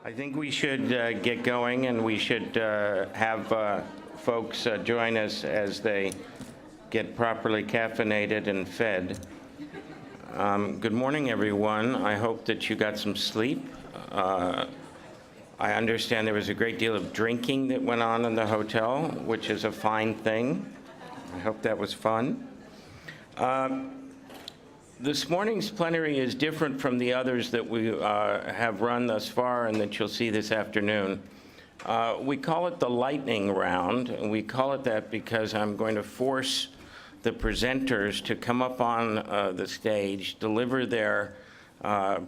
I think we should get going, and we should have folks join us as they get properly caffeinated and fed. Good morning, everyone. I hope that you got some sleep. I understand there was a great deal of drinking that went on in the hotel, which is a fine thing. I hope that was fun. This morning's plenary is different from the others that we have run thus far and that you'll see this afternoon. We call it the lightning round, and we call it that because I'm going to force the presenters to come up on the stage, deliver their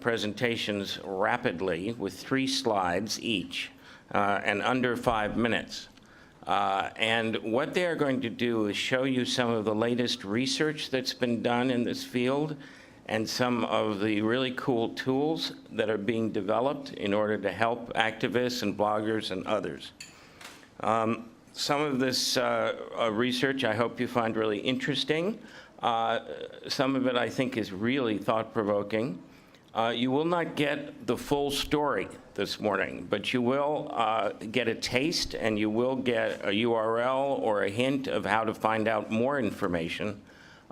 presentations rapidly with 3 slides each and under 5 minutes. And what they are going to do is show you some of the latest research that's been done in this field and some of the really cool tools that are being developed in order to help activists and bloggers and others. Some of this research I hope you find really interesting. Some of it I think is really thought-provoking. You will not get the full story this morning, but you will get a taste, and you will get a URL or a hint of how to find out more information.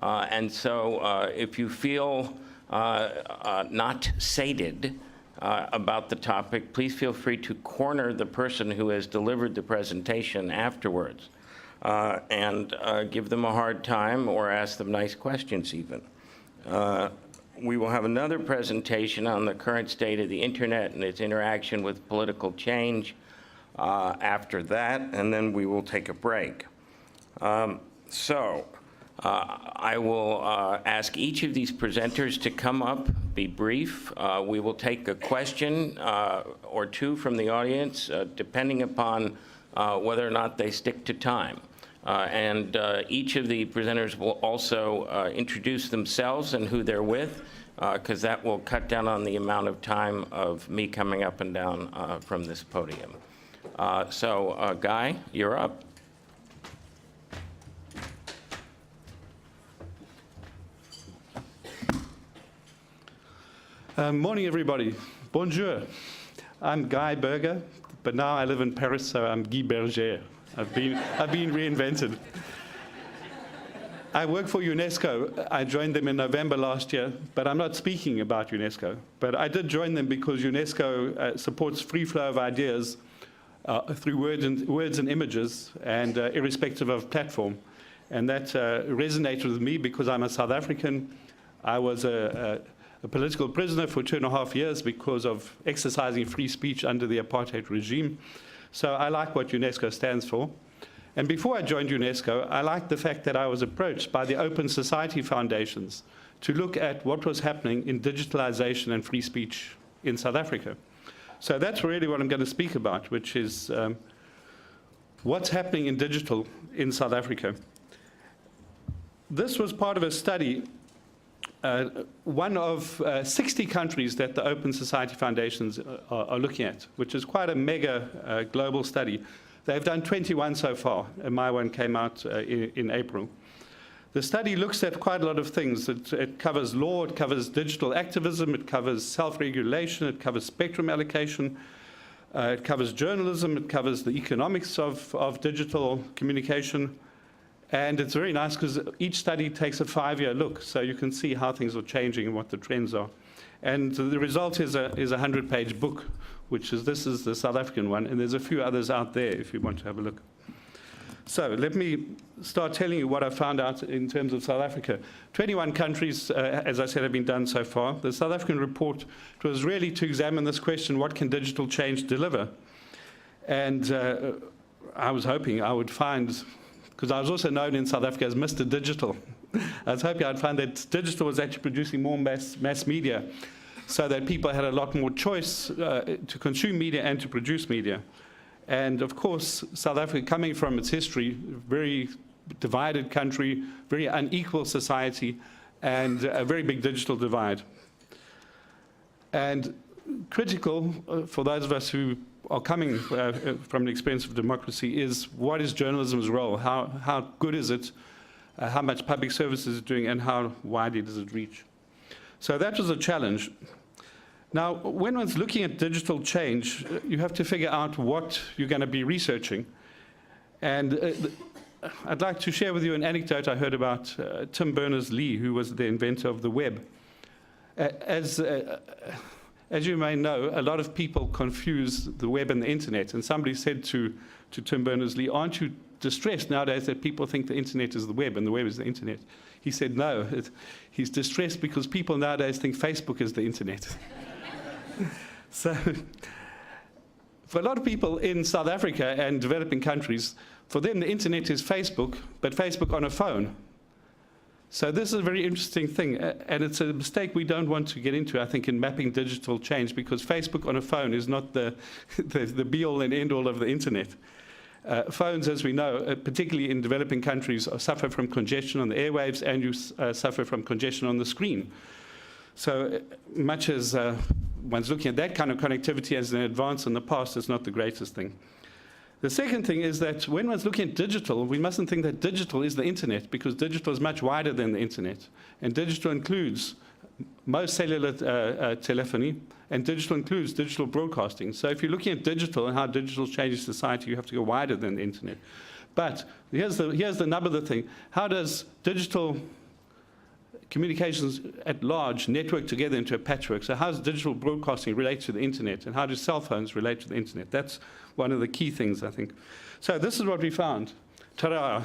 And so if you feel not sated about the topic, please feel free to corner the person who has delivered the presentation afterwards and give them a hard time or ask them nice questions even. We will have another presentation on the current state of the internet and its interaction with political change after that, and then we will take a break. I will ask each of these presenters to come up, be brief. We will take a question or two from the audience, depending upon whether or not they stick to time. And each of the presenters will also introduce themselves and who they're with, because that will cut down on the amount of time of me coming up and down from this podium. Guy, you're up. Morning, everybody. Bonjour. I'm Guy Berger, but now I live in Paris, so I'm Guy Berger. I've been reinvented. I work for UNESCO. I joined them in November last year, but I'm not speaking about UNESCO. But I did join them because UNESCO supports free flow of ideas through words and images, and irrespective of platform. And that resonated with me because I'm a South African. I was a political prisoner for 2.5 years because of exercising free speech under the apartheid regime. So I like what UNESCO stands for. And before I joined UNESCO, I liked the fact that I was approached by the Open Society Foundations to look at what was happening in digitalization and free speech in South Africa. So that's really what I'm going to speak about, which is what's happening in digital in South Africa. This was part of a study, one of 60 countries that the Open Society Foundations are looking at, which is quite a mega global study. They've done 21 so far, and my one came out in April. The study looks at quite a lot of things. It covers law, it covers digital activism, it covers self-regulation, it covers spectrum allocation, it covers journalism, it covers the economics of digital communication. And it's very nice because each study takes a 5-year look, so you can see how things are changing and what the trends are. And the result is a 100-page book, this is the South African one, and there's a few others out there if you want to have a look. So let me start telling you what I found out in terms of South Africa. 21 countries, as I said, have been done so far. The South African report was really to examine this question, what can digital change deliver? And I was hoping I would find, because I was also known in South Africa as Mr. Digital. I was hoping I'd find that digital was actually producing more mass media so that people had a lot more choice to consume media and to produce media. And of course, South Africa, coming from its history, very divided country, very unequal society, and a very big digital divide. And critical for those of us who are coming from the experience of democracy is, what is journalism's role? How good is it? How much public service is it doing, and how widely does it reach? So that was a challenge. Now, when one's looking at digital change, you have to figure out what you're going to be researching. And I'd like to share with you an anecdote I heard about Tim Berners-Lee, who was the inventor of the web. As you may know, a lot of people confuse the web and the internet. And somebody said to Tim Berners-Lee, aren't you distressed nowadays that people think the internet is the web and the web is the internet? He said, no, he's distressed because people nowadays think Facebook is the internet. So, for a lot of people in South Africa and developing countries, for them the internet is Facebook, but Facebook on a phone. So this is a very interesting thing, and it's a mistake we don't want to get into, I think, in mapping digital change, because Facebook on a phone is not the be-all and end-all of the internet. Phones, as we know, particularly in developing countries, suffer from congestion on the airwaves, and you suffer from congestion on the screen. So much as one's looking at that kind of connectivity as an advance in the past, it's not the greatest thing. The second thing is that when one's looking at digital, we mustn't think that digital is the internet, because digital is much wider than the internet. And digital includes most cellular telephony, and digital includes digital broadcasting. So if you're looking at digital and how digital changes society, you have to go wider than the internet. But here's the nub of the thing. How does digital communications at large network together into a patchwork? So how does digital broadcasting relate to the internet, and how do cell phones relate to the internet? That's one of the key things, I think. So this is what we found. Ta-da!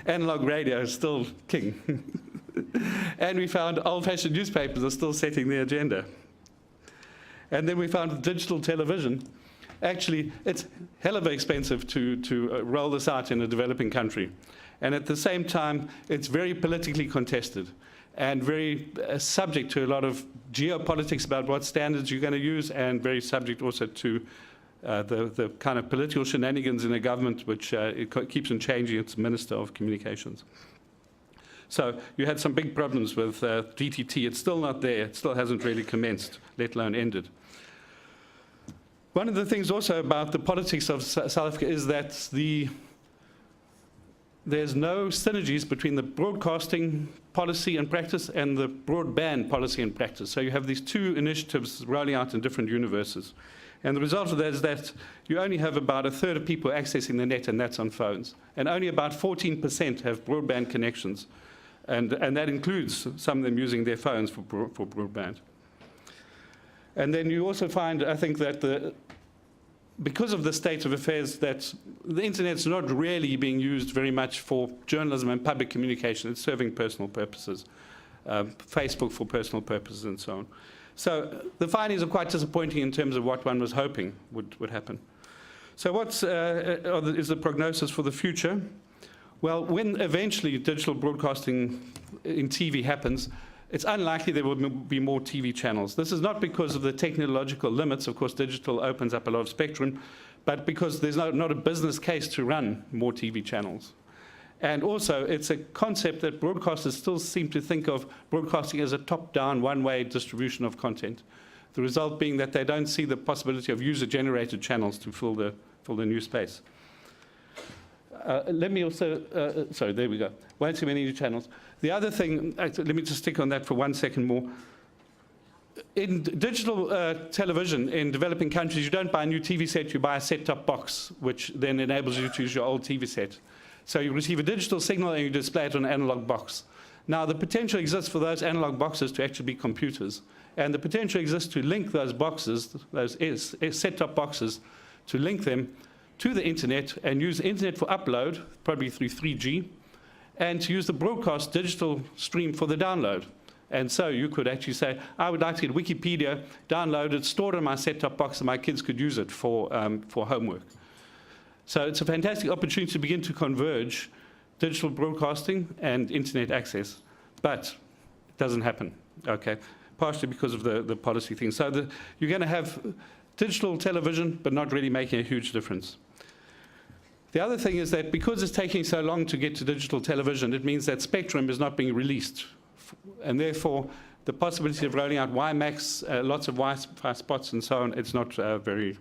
Analog radio is still king. And we found old-fashioned newspapers are still setting the agenda. And then we found digital television. Actually, it's hell of expensive to roll this out in a developing country. And at the same time, it's very politically contested and very subject to a lot of geopolitics about what standards you're going to use, and very subject also to the kind of political shenanigans in a government which keeps on changing its Minister of Communications. So you had some big problems with DTT. It's still not there. It still hasn't really commenced, let alone ended. One of the things also about the politics of South Africa is that there's no synergies between the broadcasting policy and practice and the broadband policy and practice. So you have these two initiatives rolling out in different universes. And the result of that is that you only have about a third of people accessing the net, and that's on phones. And only about 14% have broadband connections. And that includes some of them using their phones for broadband. And then you also find, I think, that because of the state of affairs, that the internet's not really being used very much for journalism and public communication. It's serving personal purposes, Facebook for personal purposes and so on. So the findings are quite disappointing in terms of what one was hoping would happen. So what is the prognosis for the future? Well, when eventually digital broadcasting in TV happens, it's unlikely there will be more TV channels. This is not because of the technological limits. Of course, digital opens up a lot of spectrum, but because there's not a business case to run more TV channels. And also, it's a concept that broadcasters still seem to think of broadcasting as a top-down, one-way distribution of content. The result being that they don't see the possibility of user-generated channels to fill the new space. Let me also, sorry, there we go. Won't see many new channels. The other thing, let me just stick on that for 1 second more. In digital television in developing countries, you don't buy a new TV set, you buy a set-top box, which then enables you to use your old TV set. So you receive a digital signal and you display it on an analog box. Now, the potential exists for those analog boxes to actually be computers. And the potential exists to link those boxes, those set-top boxes, to link them to the internet and use the internet for upload, probably through 3G, and to use the broadcast digital stream for the download. And so you could actually say, I would like to get Wikipedia downloaded, stored on my set-top box, and my kids could use it for homework. So it's a fantastic opportunity to begin to converge digital broadcasting and internet access. But it doesn't happen, okay? Partially because of the policy thing. So you're going to have digital television, but not really making a huge difference. The other thing is that because it's taking so long to get to digital television, it means that spectrum is not being released. And therefore, the possibility of rolling out WiMAX, lots of Wi-Fi spots and so on, it's not really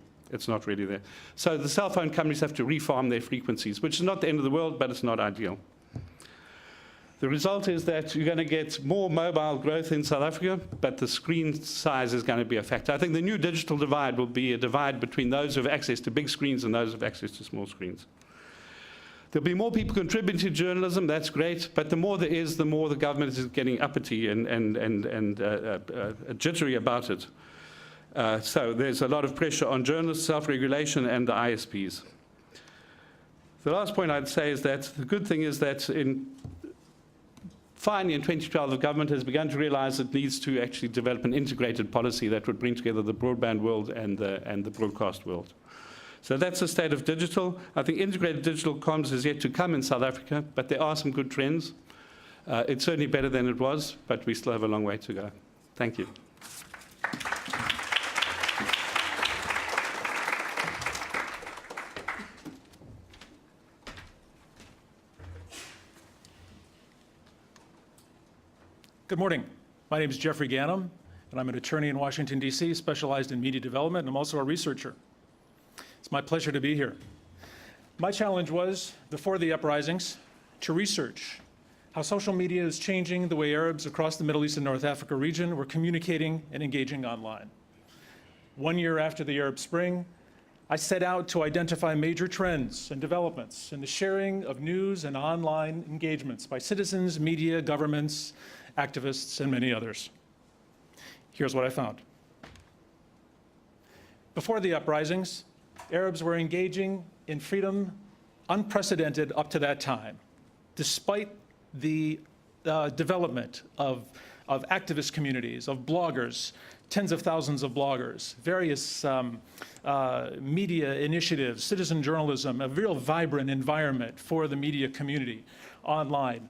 there. So the cell phone companies have to refarm their frequencies, which is not the end of the world, but it's not ideal. The result is that you're going to get more mobile growth in South Africa, but the screen size is going to be a factor. I think the new digital divide will be a divide between those who have access to big screens and those who have access to small screens. There'll be more people contributing to journalism, that's great, but the more there is, the more the government is getting uppity and jittery about it. So there's a lot of pressure on journalists, self-regulation, and the ISPs. The last point I'd say is that the good thing is that finally in 2012, the government has begun to realize it needs to actually develop an integrated policy that would bring together the broadband world and the broadcast world. So that's the state of digital. I think integrated digital comms is yet to come in South Africa, but there are some good trends. It's certainly better than it was, but we still have a long way to go. Thank you. Good morning. My name is Jeffrey Ganem, and I'm an attorney in Washington, D.C., specialized in media development, and I'm also a researcher. It's my pleasure to be here. My challenge was, before the uprisings, to research how social media is changing the way Arabs across the Middle East and North Africa region were communicating and engaging online. 1 year after the Arab Spring, I set out to identify major trends and developments in the sharing of news and online engagements by citizens, media, governments, activists, and many others. Here's what I found. Before the uprisings, Arabs were engaging in freedom unprecedented up to that time, despite the development of activist communities, of bloggers, tens of thousands of bloggers, various media initiatives, citizen journalism, a real vibrant environment for the media community online.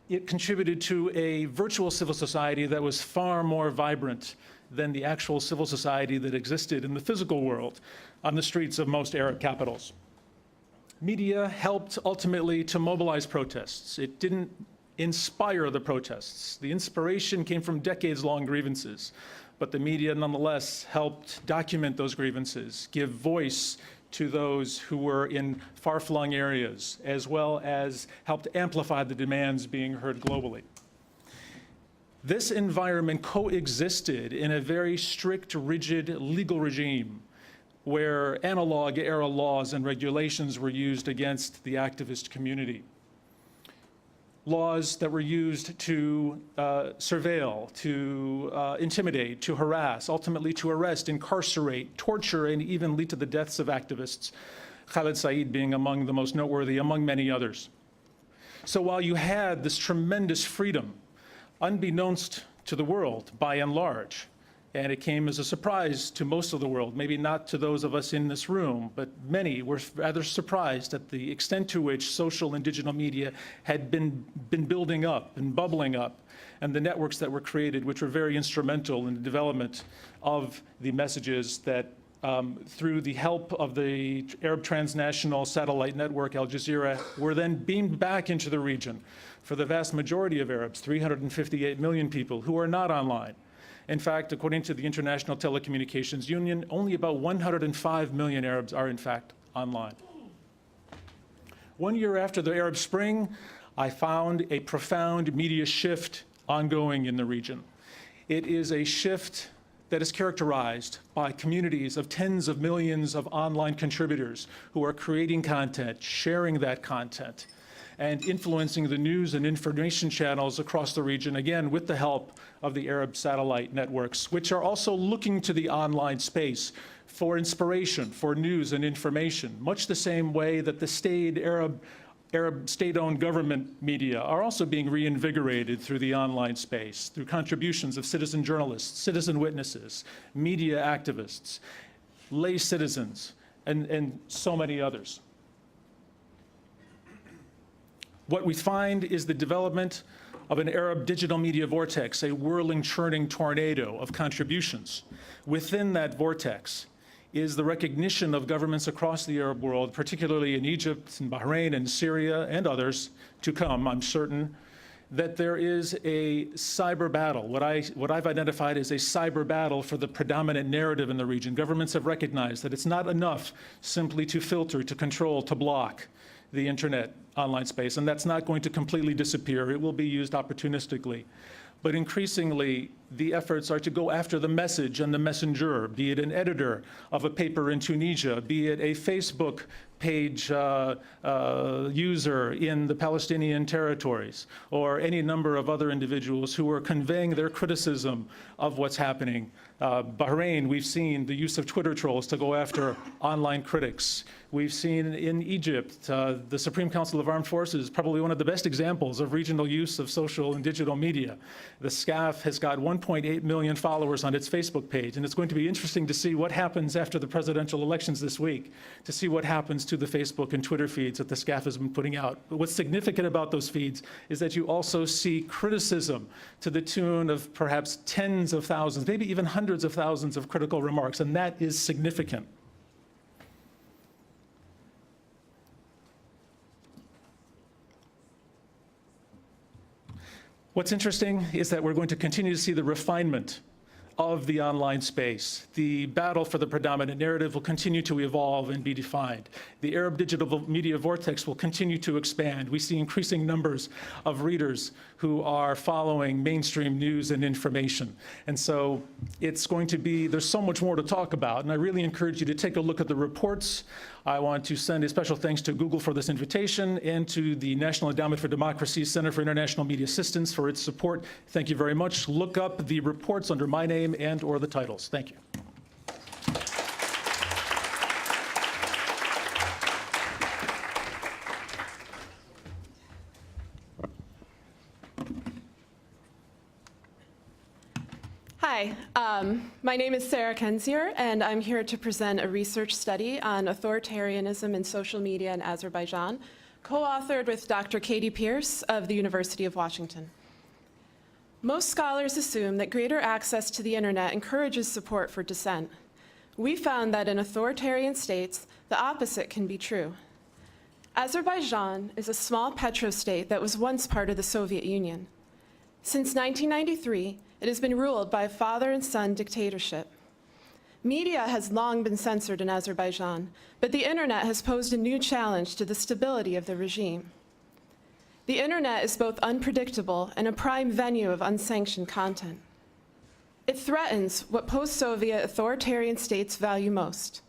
It contributed to a virtual civil society that was far more vibrant than the actual civil society that existed in the physical world on the streets of most Arab capitals. Media helped ultimately to mobilize protests. It didn't inspire the protests. The inspiration came from decades-long grievances, but the media nonetheless helped document those grievances, give voice to those who were in far-flung areas, as well as helped amplify the demands being heard globally. This environment coexisted in a very strict, rigid legal regime where analog-era laws and regulations were used against the activist community. Laws that were used to surveil, to intimidate, to harass, ultimately to arrest, incarcerate, torture, and even lead to the deaths of activists, Khaled Said being among the most noteworthy, among many others. So while you had this tremendous freedom, unbeknownst to the world by and large, and it came as a surprise to most of the world, maybe not to those of us in this room, but many were rather surprised at the extent to which social and digital media had been building up and bubbling up, and the networks that were created, which were very instrumental in the development of the messages that, through the help of the Arab transnational satellite network, Al Jazeera, were then beamed back into the region for the vast majority of Arabs, 358 million people, who are not online. In fact, according to the International Telecommunications Union, only about 105 million Arabs are in fact online. 1 year after the Arab Spring, I found a profound media shift ongoing in the region. It is a shift that is characterized by communities of tens of millions of online contributors who are creating content, sharing that content, and influencing the news and information channels across the region, again, with the help of the Arab satellite networks, which are also looking to the online space for inspiration, for news and information, much the same way that the staid Arab state-owned government media are also being reinvigorated through the online space, through contributions of citizen journalists, citizen witnesses, media activists, lay citizens, and so many others. What we find is the development of an Arab digital media vortex, a whirling, churning tornado of contributions. Within that vortex is the recognition of governments across the Arab world, particularly in Egypt and Bahrain and Syria and others to come, I'm certain, that there is a cyber battle, what I've identified as a cyber battle for the predominant narrative in the region. Governments have recognized that it's not enough simply to filter, to control, to block. the internet online space, and that's not going to completely disappear. It will be used opportunistically. But increasingly, the efforts are to go after the message and the messenger, be it an editor of a paper in Tunisia, be it a Facebook page user in the Palestinian territories, or any number of other individuals who are conveying their criticism of what's happening. Bahrain, we've seen the use of Twitter trolls to go after online critics. We've seen in Egypt, the Supreme Council of Armed Forces, probably one of the best examples of regional use of social and digital media. The SCAF has got 1.8 million followers on its Facebook page, and it's going to be interesting to see what happens after the presidential elections this week, to see what happens to the Facebook and Twitter feeds that the SCAF has been putting out. But what's significant about those feeds is that you also see criticism to the tune of perhaps tens of thousands, maybe even hundreds of thousands of critical remarks, and that is significant. What's interesting is that we're going to continue to see the refinement of the online space. The battle for the predominant narrative will continue to evolve and be defined. The Arab digital media vortex will continue to expand. We see increasing numbers of readers who are following mainstream news and information. And so it's going to be, there's so much more to talk about, and I really encourage you to take a look at the reports. I want to send a special thanks to Google for this invitation and to the National Endowment for Democracy Center for International Media Assistance for its support. Thank you very much. Look up the reports under my name and or the titles. Thank you. Hi, my name is Sarah Kenzier, and I'm here to present a research study on authoritarianism in social media in Azerbaijan, co-authored with Dr. Katie Pierce of the University of Washington. Most scholars assume that greater access to the internet encourages support for dissent. We found that in authoritarian states, the opposite can be true. Azerbaijan is a small petrostate that was once part of the Soviet Union. Since 1993, it has been ruled by a father and son dictatorship. Media has long been censored in Azerbaijan, but the internet has posed a new challenge to the stability of the regime. The internet is both unpredictable and a prime venue of unsanctioned content. It threatens what post-Soviet authoritarian states value most: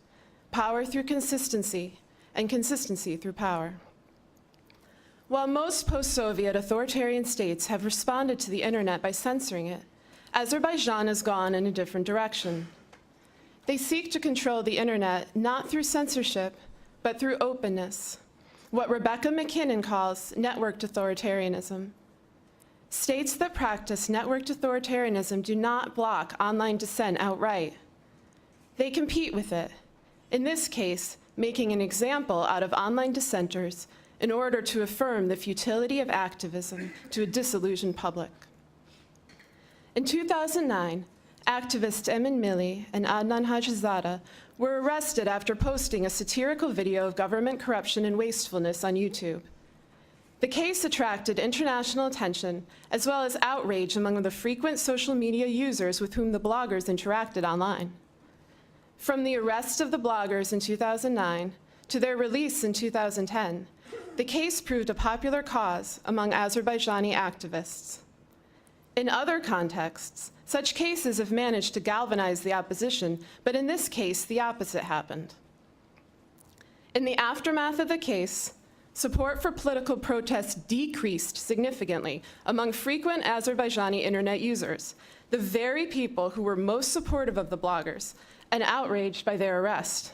power through consistency, and consistency through power. While most post-Soviet authoritarian states have responded to the internet by censoring it, Azerbaijan has gone in a different direction. They seek to control the internet not through censorship, but through openness, what Rebecca McKinnon calls networked authoritarianism. States that practice networked authoritarianism do not block online dissent outright. They compete with it, in this case, making an example out of online dissenters in order to affirm the futility of activism to a disillusioned public. In 2009, activists Emin Milli and Adnan Hajizadeh were arrested after posting a satirical video of government corruption and wastefulness on YouTube. The case attracted international attention, as well as outrage among the frequent social media users with whom the bloggers interacted online. From the arrest of the bloggers in 2009 to their release in 2010, the case proved a popular cause among Azerbaijani activists. In other contexts, such cases have managed to galvanize the opposition, but in this case, the opposite happened. In the aftermath of the case, support for political protests decreased significantly among frequent Azerbaijani internet users, the very people who were most supportive of the bloggers and outraged by their arrest.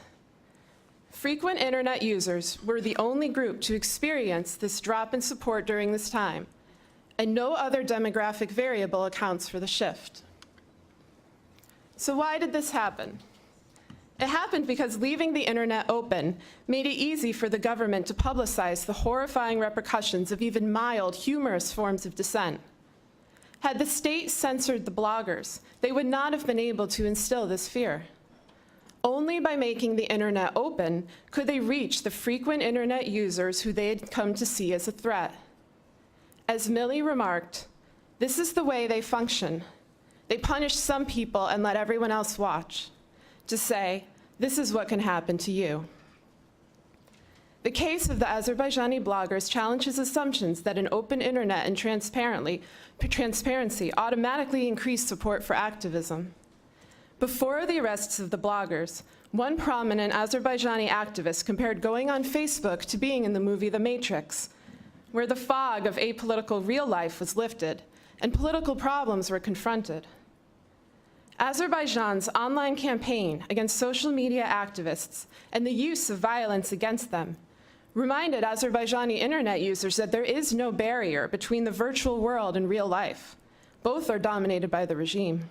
Frequent internet users were the only group to experience this drop in support during this time, and no other demographic variable accounts for the shift. So why did this happen? It happened because leaving the internet open made it easy for the government to publicize the horrifying repercussions of even mild, humorous forms of dissent. Had the state censored the bloggers, they would not have been able to instill this fear. Only by making the internet open could they reach the frequent internet users who they had come to see as a threat. As Milli remarked, this is the way they function. They punish some people and let everyone else watch, to say, this is what can happen to you. The case of the Azerbaijani bloggers challenges assumptions that an open internet and transparency automatically increase support for activism. Before the arrests of the bloggers, one prominent Azerbaijani activist compared going on Facebook to being in the movie The Matrix, where the fog of apolitical real life was lifted and political problems were confronted. Azerbaijan's online campaign against social media activists and the use of violence against them reminded Azerbaijani internet users that there is no barrier between the virtual world and real life. Both are dominated by the regime.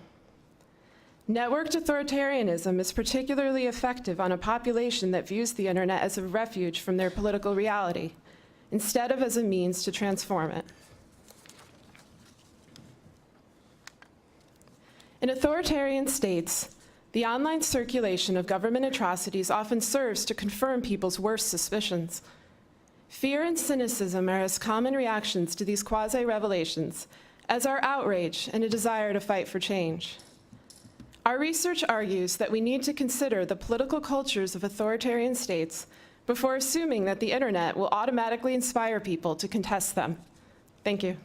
Networked authoritarianism is particularly effective on a population that views the internet as a refuge from their political reality, instead of as a means to transform it. In authoritarian states, the online circulation of government atrocities often serves to confirm people's worst suspicions. Fear and cynicism are as common reactions to these quasi-revelations as are outrage and a desire to fight for change. Our research argues that we need to consider the political cultures of authoritarian states before assuming that the internet will automatically inspire people to contest them. Thank you.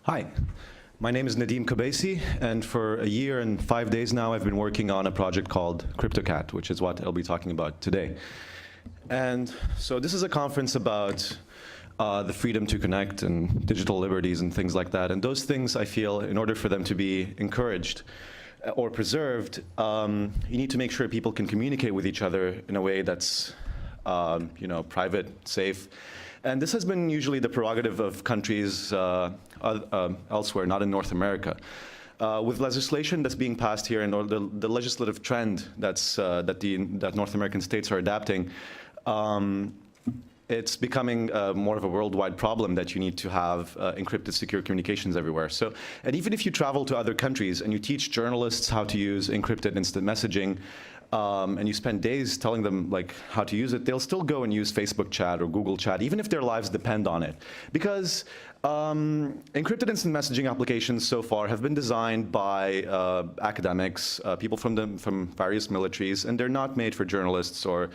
Hi, my name is Nadim Kabesi, and for a year and 5 days now, I've been working on a project called CryptoCat, which is what I'll be talking about today. And so this is a conference about the freedom to connect and digital liberties and things like that. And those things, I feel, in order for them to be encouraged or preserved, you need to make sure people can communicate with each other in a way that's private, safe. And this has been usually the prerogative of countries elsewhere, not in North America. With legislation that's being passed here and the legislative trend that North American states are adapting, it's becoming more of a worldwide problem that you need to have encrypted secure communications everywhere. So, and even if you travel to other countries and you teach journalists how to use encrypted instant messaging, and you spend days telling them like how to use it, they'll still go and use Facebook chat or Google chat, even if their lives depend on it. Because encrypted instant messaging applications so far have been designed by academics, people from various militaries, and they're not made for journalists or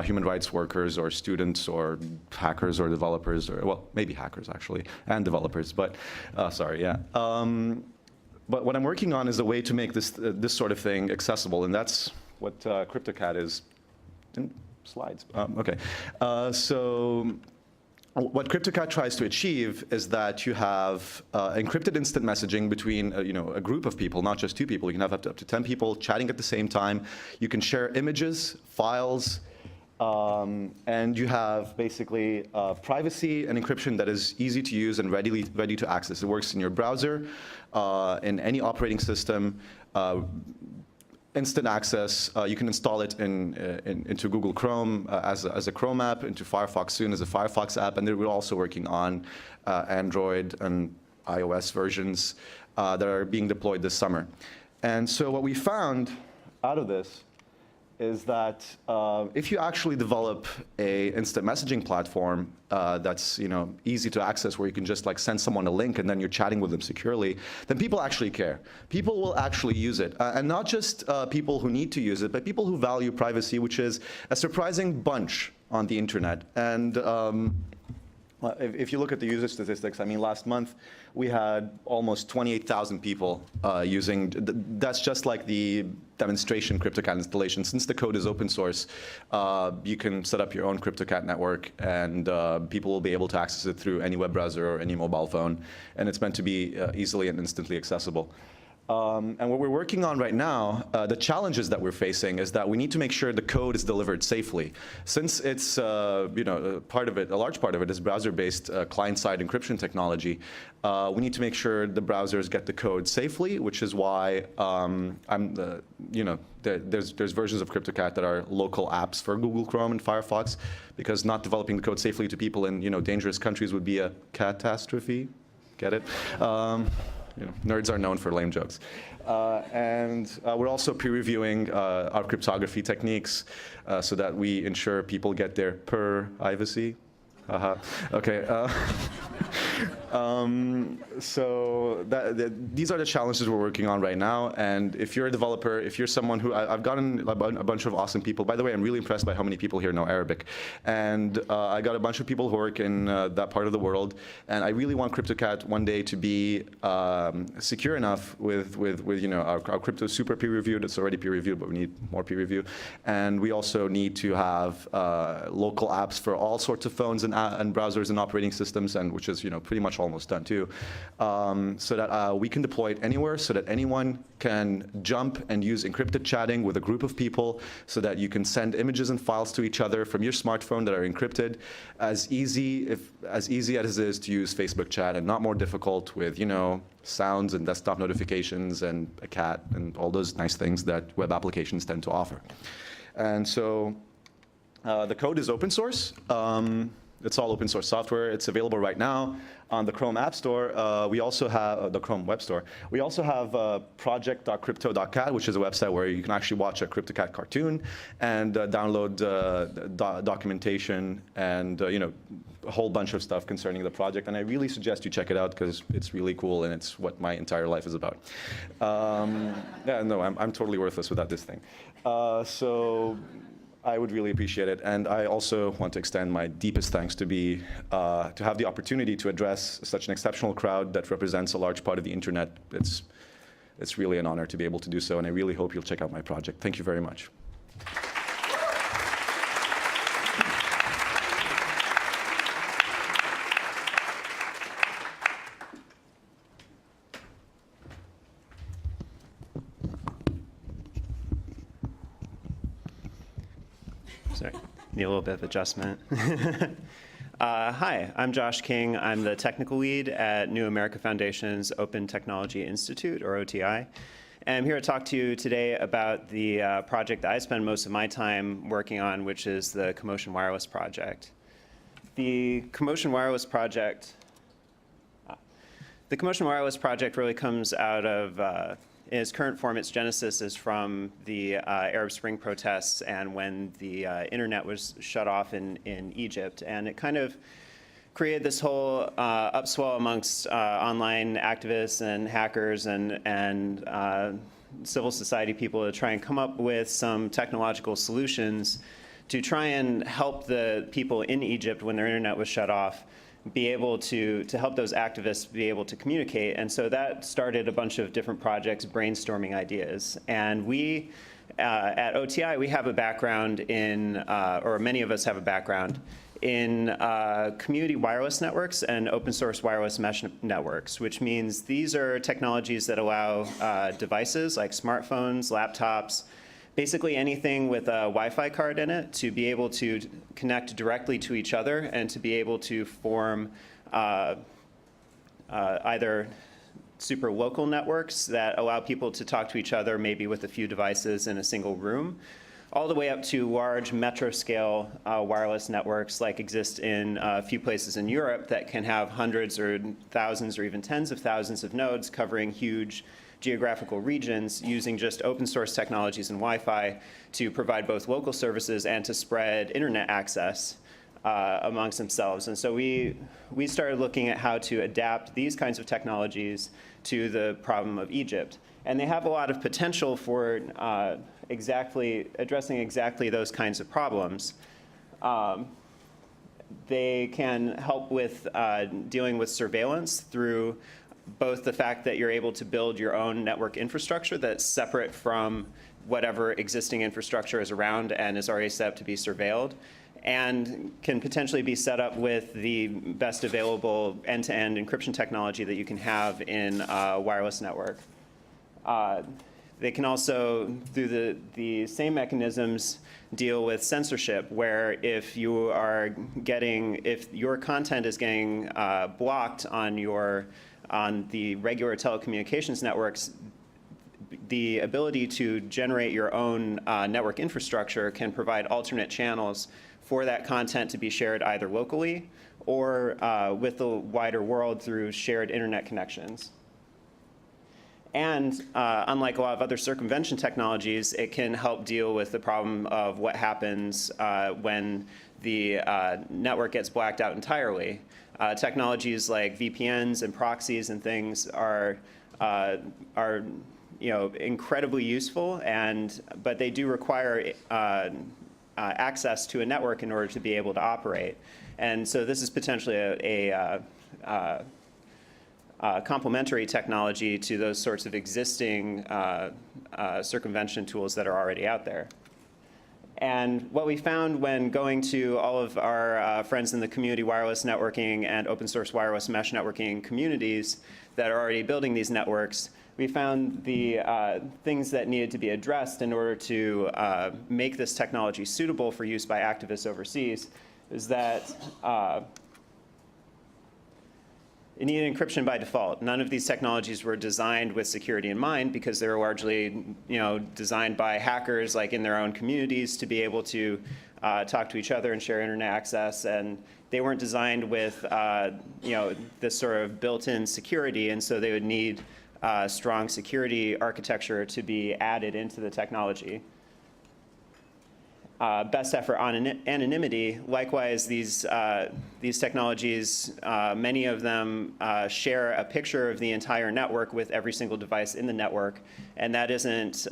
human rights workers or students or hackers or developers, or well, maybe hackers actually, and developers, but sorry, yeah. But what I'm working on is a way to make this sort of thing accessible, and that's what CryptoCat is. Slides. Okay. So what CryptoCat tries to achieve is that you have encrypted instant messaging between a group of people, not just two people. You can have up to 10 people chatting at the same time. You can share images, files, and you have basically privacy and encryption that is easy to use and ready to access. It works in your browser, in any operating system. Instant access, you can install it into Google Chrome as a Chrome app, into Firefox soon as a Firefox app, and we're also working on Android and iOS versions that are being deployed this summer. And so what we found out of this is that if you actually develop a instant messaging platform that's easy to access, where you can just like send someone a link and then you're chatting with them securely, then people actually care. People will actually use it, and not just people who need to use it, but people who value privacy, which is a surprising bunch on the internet. And if you look at the user statistics, I mean, last month we had almost 28,000 people using, that's just like the demonstration CryptoCat installation. Since the code is open source, you can set up your own CryptoCat network, and people will be able to access it through any web browser or any mobile phone, and it's meant to be easily and instantly accessible. And what we're working on right now, the challenges that we're facing is that we need to make sure the code is delivered safely. Since it's, a large part of it is browser-based client-side encryption technology, we need to make sure the browsers get the code safely, which is why there's versions of CryptoCat that are local apps for Google Chrome and Firefox, because not developing the code safely to people in dangerous countries would be a catastrophe. Get it? Nerds are known for lame jokes. And we're also peer-reviewing our cryptography techniques so that we ensure people get their privacy. Okay. So these are the challenges we're working on right now. And if you're a developer, if you're someone who, I've gotten a bunch of awesome people. By the way, I'm really impressed by how many people here know Arabic. And I got a bunch of people who work in that part of the world. And I really want CryptoCat one day to be secure enough with you know, our crypto is super peer reviewed. It's already peer reviewed, but we need more peer review. And we also need to have local apps for all sorts of phones and browsers and operating systems, and which is, you know, pretty much almost done too, so that we can deploy it anywhere, so that anyone can jump and use encrypted chatting with a group of people, so that you can send images and files to each other from your smartphone that are encrypted, as easy as it is to use Facebook chat, and not more difficult with, you know, sounds and desktop notifications and a cat and all those nice things that web applications tend to offer. And so the code is open source. It's all open source software. It's available right now on the Chrome App Store. We also have the Chrome Web Store. We also have project.crypto.cat, which is a website where you can actually watch a CryptoCat cartoon and download documentation and you know, a whole bunch of stuff concerning the project. And I really suggest you check it out because it's really cool and it's what my entire life is about. Yeah, no, I'm totally worthless without this thing. So I would really appreciate it. And I also want to extend my deepest thanks to have the opportunity to address such an exceptional crowd that represents a large part of the internet. It's really an honor to be able to do so, and I really hope you'll check out my project. Thank you very much. Sorry, need a little bit of adjustment. Hi, I'm Josh King. I'm the technical lead at New America Foundation's Open Technology Institute, or OTI. And I'm here to talk to you today about the project that I spend most of my time working on, which is the Commotion Wireless project. The Commotion Wireless project really comes out of in its current form, its genesis is from the Arab Spring protests and when the internet was shut off in Egypt. And it kind of created this whole upswell amongst online activists and hackers and civil society people to try and come up with some technological solutions to try and help the people in Egypt when their internet was shut off be able to help those activists be able to communicate. And so that started a bunch of different projects brainstorming ideas. And we, at OTI, we have a background in, or many of us have a background in community wireless networks and open source wireless mesh networks, which means these are technologies that allow devices like smartphones, laptops, basically anything with a Wi-Fi card in it to be able to connect directly to each other and to be able to form either super local networks that allow people to talk to each other maybe with a few devices in a single room, all the way up to large metro scale wireless networks like exist in a few places in Europe that can have hundreds or thousands or even tens of thousands of nodes covering huge geographical regions using just open source technologies and Wi-Fi to provide both local services and to spread internet access amongst themselves. And so we started looking at how to adapt these kinds of technologies to the problem of Egypt. And they have a lot of potential for addressing exactly those kinds of problems. They can help with dealing with surveillance through both the fact that you're able to build your own network infrastructure that's separate from whatever existing infrastructure is around and is already set up to be surveilled, and can potentially be set up with the best available end-to-end encryption technology that you can have in a wireless network. They can also, through the same mechanisms, deal with censorship, where if your content is getting blocked on the regular telecommunications networks, the ability to generate your own network infrastructure can provide alternate channels for that content to be shared either locally or with the wider world through shared internet connections. And unlike a lot of other circumvention technologies, it can help deal with the problem of what happens when the network gets blacked out entirely. Technologies like VPNs and proxies and things are incredibly useful, but they do require access to a network in order to be able to operate. And so this is potentially a complementary technology to those sorts of existing circumvention tools that are already out there. And what we found when going to all of our friends in the community wireless networking and open source wireless mesh networking communities that are already building these networks, we found the things that needed to be addressed in order to make this technology suitable for use by activists overseas is that it needed encryption by default. None of these technologies were designed with security in mind because they were largely, designed by hackers, like in their own communities, to be able to talk to each other and share internet access. And they weren't designed with, this sort of built-in security, and so they would need strong security architecture to be added into the technology. Best effort on anonymity. Likewise, these technologies, many of them share a picture of the entire network with every single device in the network, and that isn't,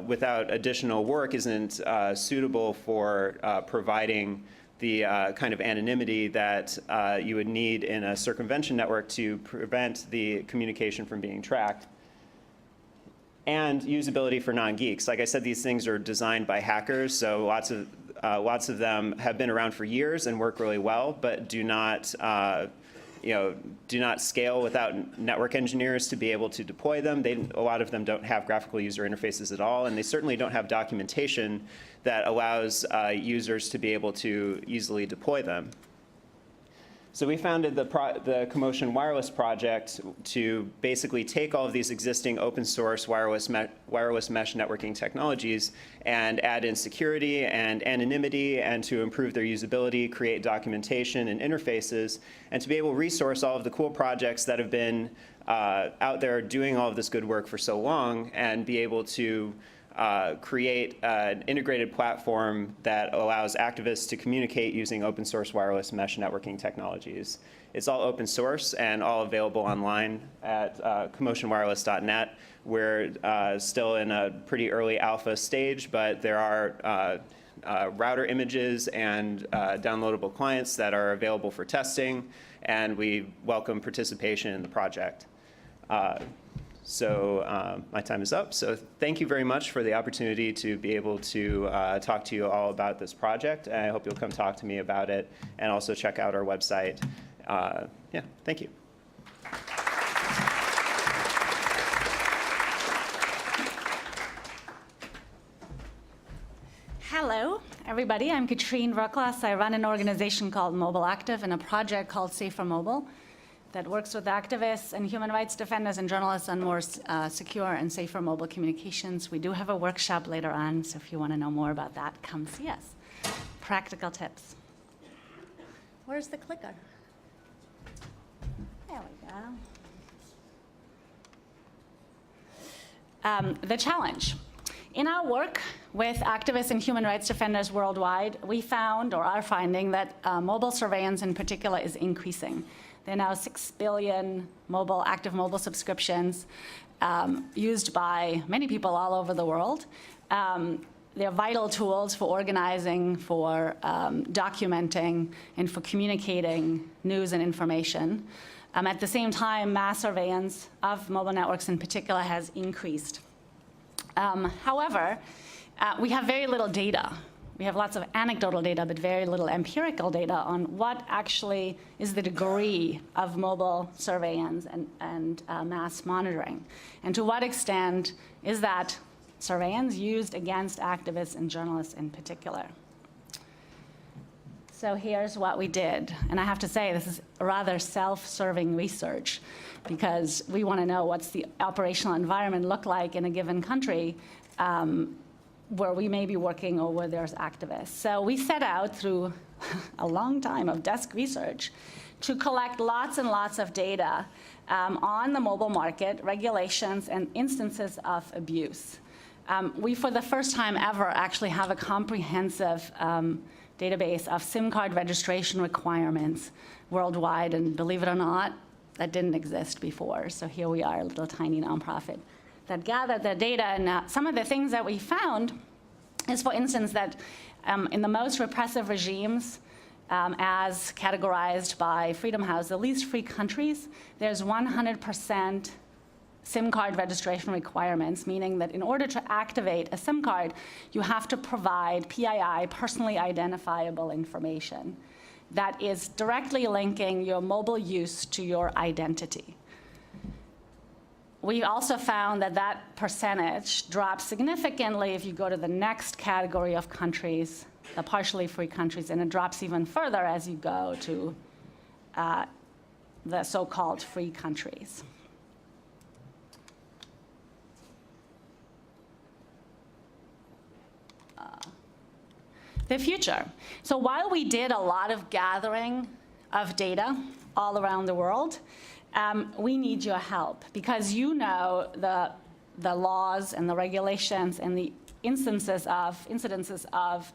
without additional work, isn't suitable for providing the kind of anonymity that you would need in a circumvention network to prevent the communication from being tracked. And usability for non-geeks. Like I said, these things are designed by hackers, so lots of them have been around for years and work really well, but do not scale without network engineers to be able to deploy them. A lot of them don't have graphical user interfaces at all, and they certainly don't have documentation that allows users to be able to easily deploy them. So we founded the Commotion Wireless project to basically take all of these existing open source wireless mesh networking technologies and add in security and anonymity, and to improve their usability, create documentation and interfaces, and to be able to resource all of the cool projects that have been out there doing all of this good work for so long, and be able to create an integrated platform that allows activists to communicate using open source wireless mesh networking technologies. It's all open source and all available online at commotionwireless.net. We're still in a pretty early alpha stage, but there are router images and downloadable clients that are available for testing, and we welcome participation in the project. So my time is up. So thank you very much for the opportunity to be able to talk to you all about this project. And I hope you'll come talk to me about it and also check out our website. Yeah, thank you. Hello, everybody. I'm Katrine Rucklas. I run an organization called Mobile Active and a project called Safer Mobile that works with activists and human rights defenders and journalists on more secure and safer mobile communications. We do have a workshop later on, so if you want to know more about that, come see us. Practical tips. Where's the clicker? There we go. The challenge. In our work with activists and human rights defenders worldwide, we found, or are finding, that mobile surveillance in particular is increasing. There are now 6 billion active mobile subscriptions used by many people all over the world. They're vital tools for organizing, for documenting, and for communicating news and information. At the same time, mass surveillance of mobile networks in particular has increased. However, we have very little data. We have lots of anecdotal data, but very little empirical data on what actually is the degree of mobile surveillance and mass monitoring. And to what extent is that surveillance used against activists and journalists in particular? So here's what we did. And I have to say, this is rather self-serving research, because we want to know what's the operational environment look like in a given country where we may be working or where there's activists. So we set out through a long time of desk research to collect lots and lots of data on the mobile market, regulations, and instances of abuse. We, for the first time ever, actually have a comprehensive database of SIM card registration requirements worldwide, and believe it or not, that didn't exist before. So here we are, a little tiny nonprofit that gathered the data. And some of the things that we found is, for instance, that in the most repressive regimes, as categorized by Freedom House, the least free countries, there's 100% SIM card registration requirements, meaning that in order to activate a SIM card, you have to provide PII, personally identifiable information, that is directly linking your mobile use to your identity. We also found that that percentage drops significantly if you go to the next category of countries, the partially free countries, and it drops even further as you go to the so-called free countries. The future. So while we did a lot of gathering of data all around the world, we need your help, because you know the laws and the regulations and the incidences of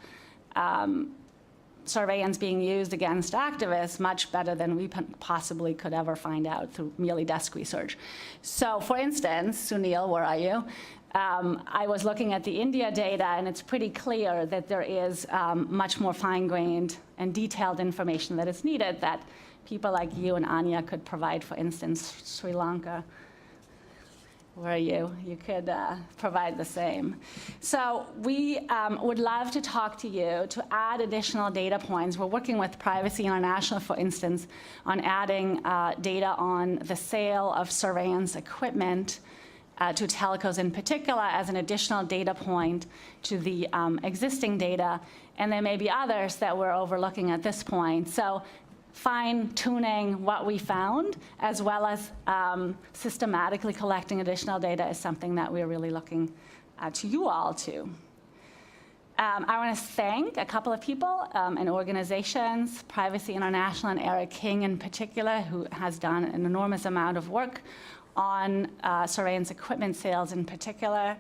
surveillance being used against activists much better than we possibly could ever find out through merely desk research. So for instance, Sunil, where are you? I was looking at the India data, and it's pretty clear that there is much more fine-grained and detailed information that is needed that people like you and Anya could provide. For instance, Sri Lanka, where are you? You could provide the same. So we would love to talk to you to add additional data points. We're working with Privacy International, for instance, on adding data on the sale of surveillance equipment to telcos in particular as an additional data point to the existing data. And there may be others that we're overlooking at this point. So fine-tuning what we found, as well as systematically collecting additional data, is something that we're really looking to you all to. I want to thank a couple of people and organizations, Privacy International and Eric King in particular, who has done an enormous amount of work on surveillance equipment sales in particular,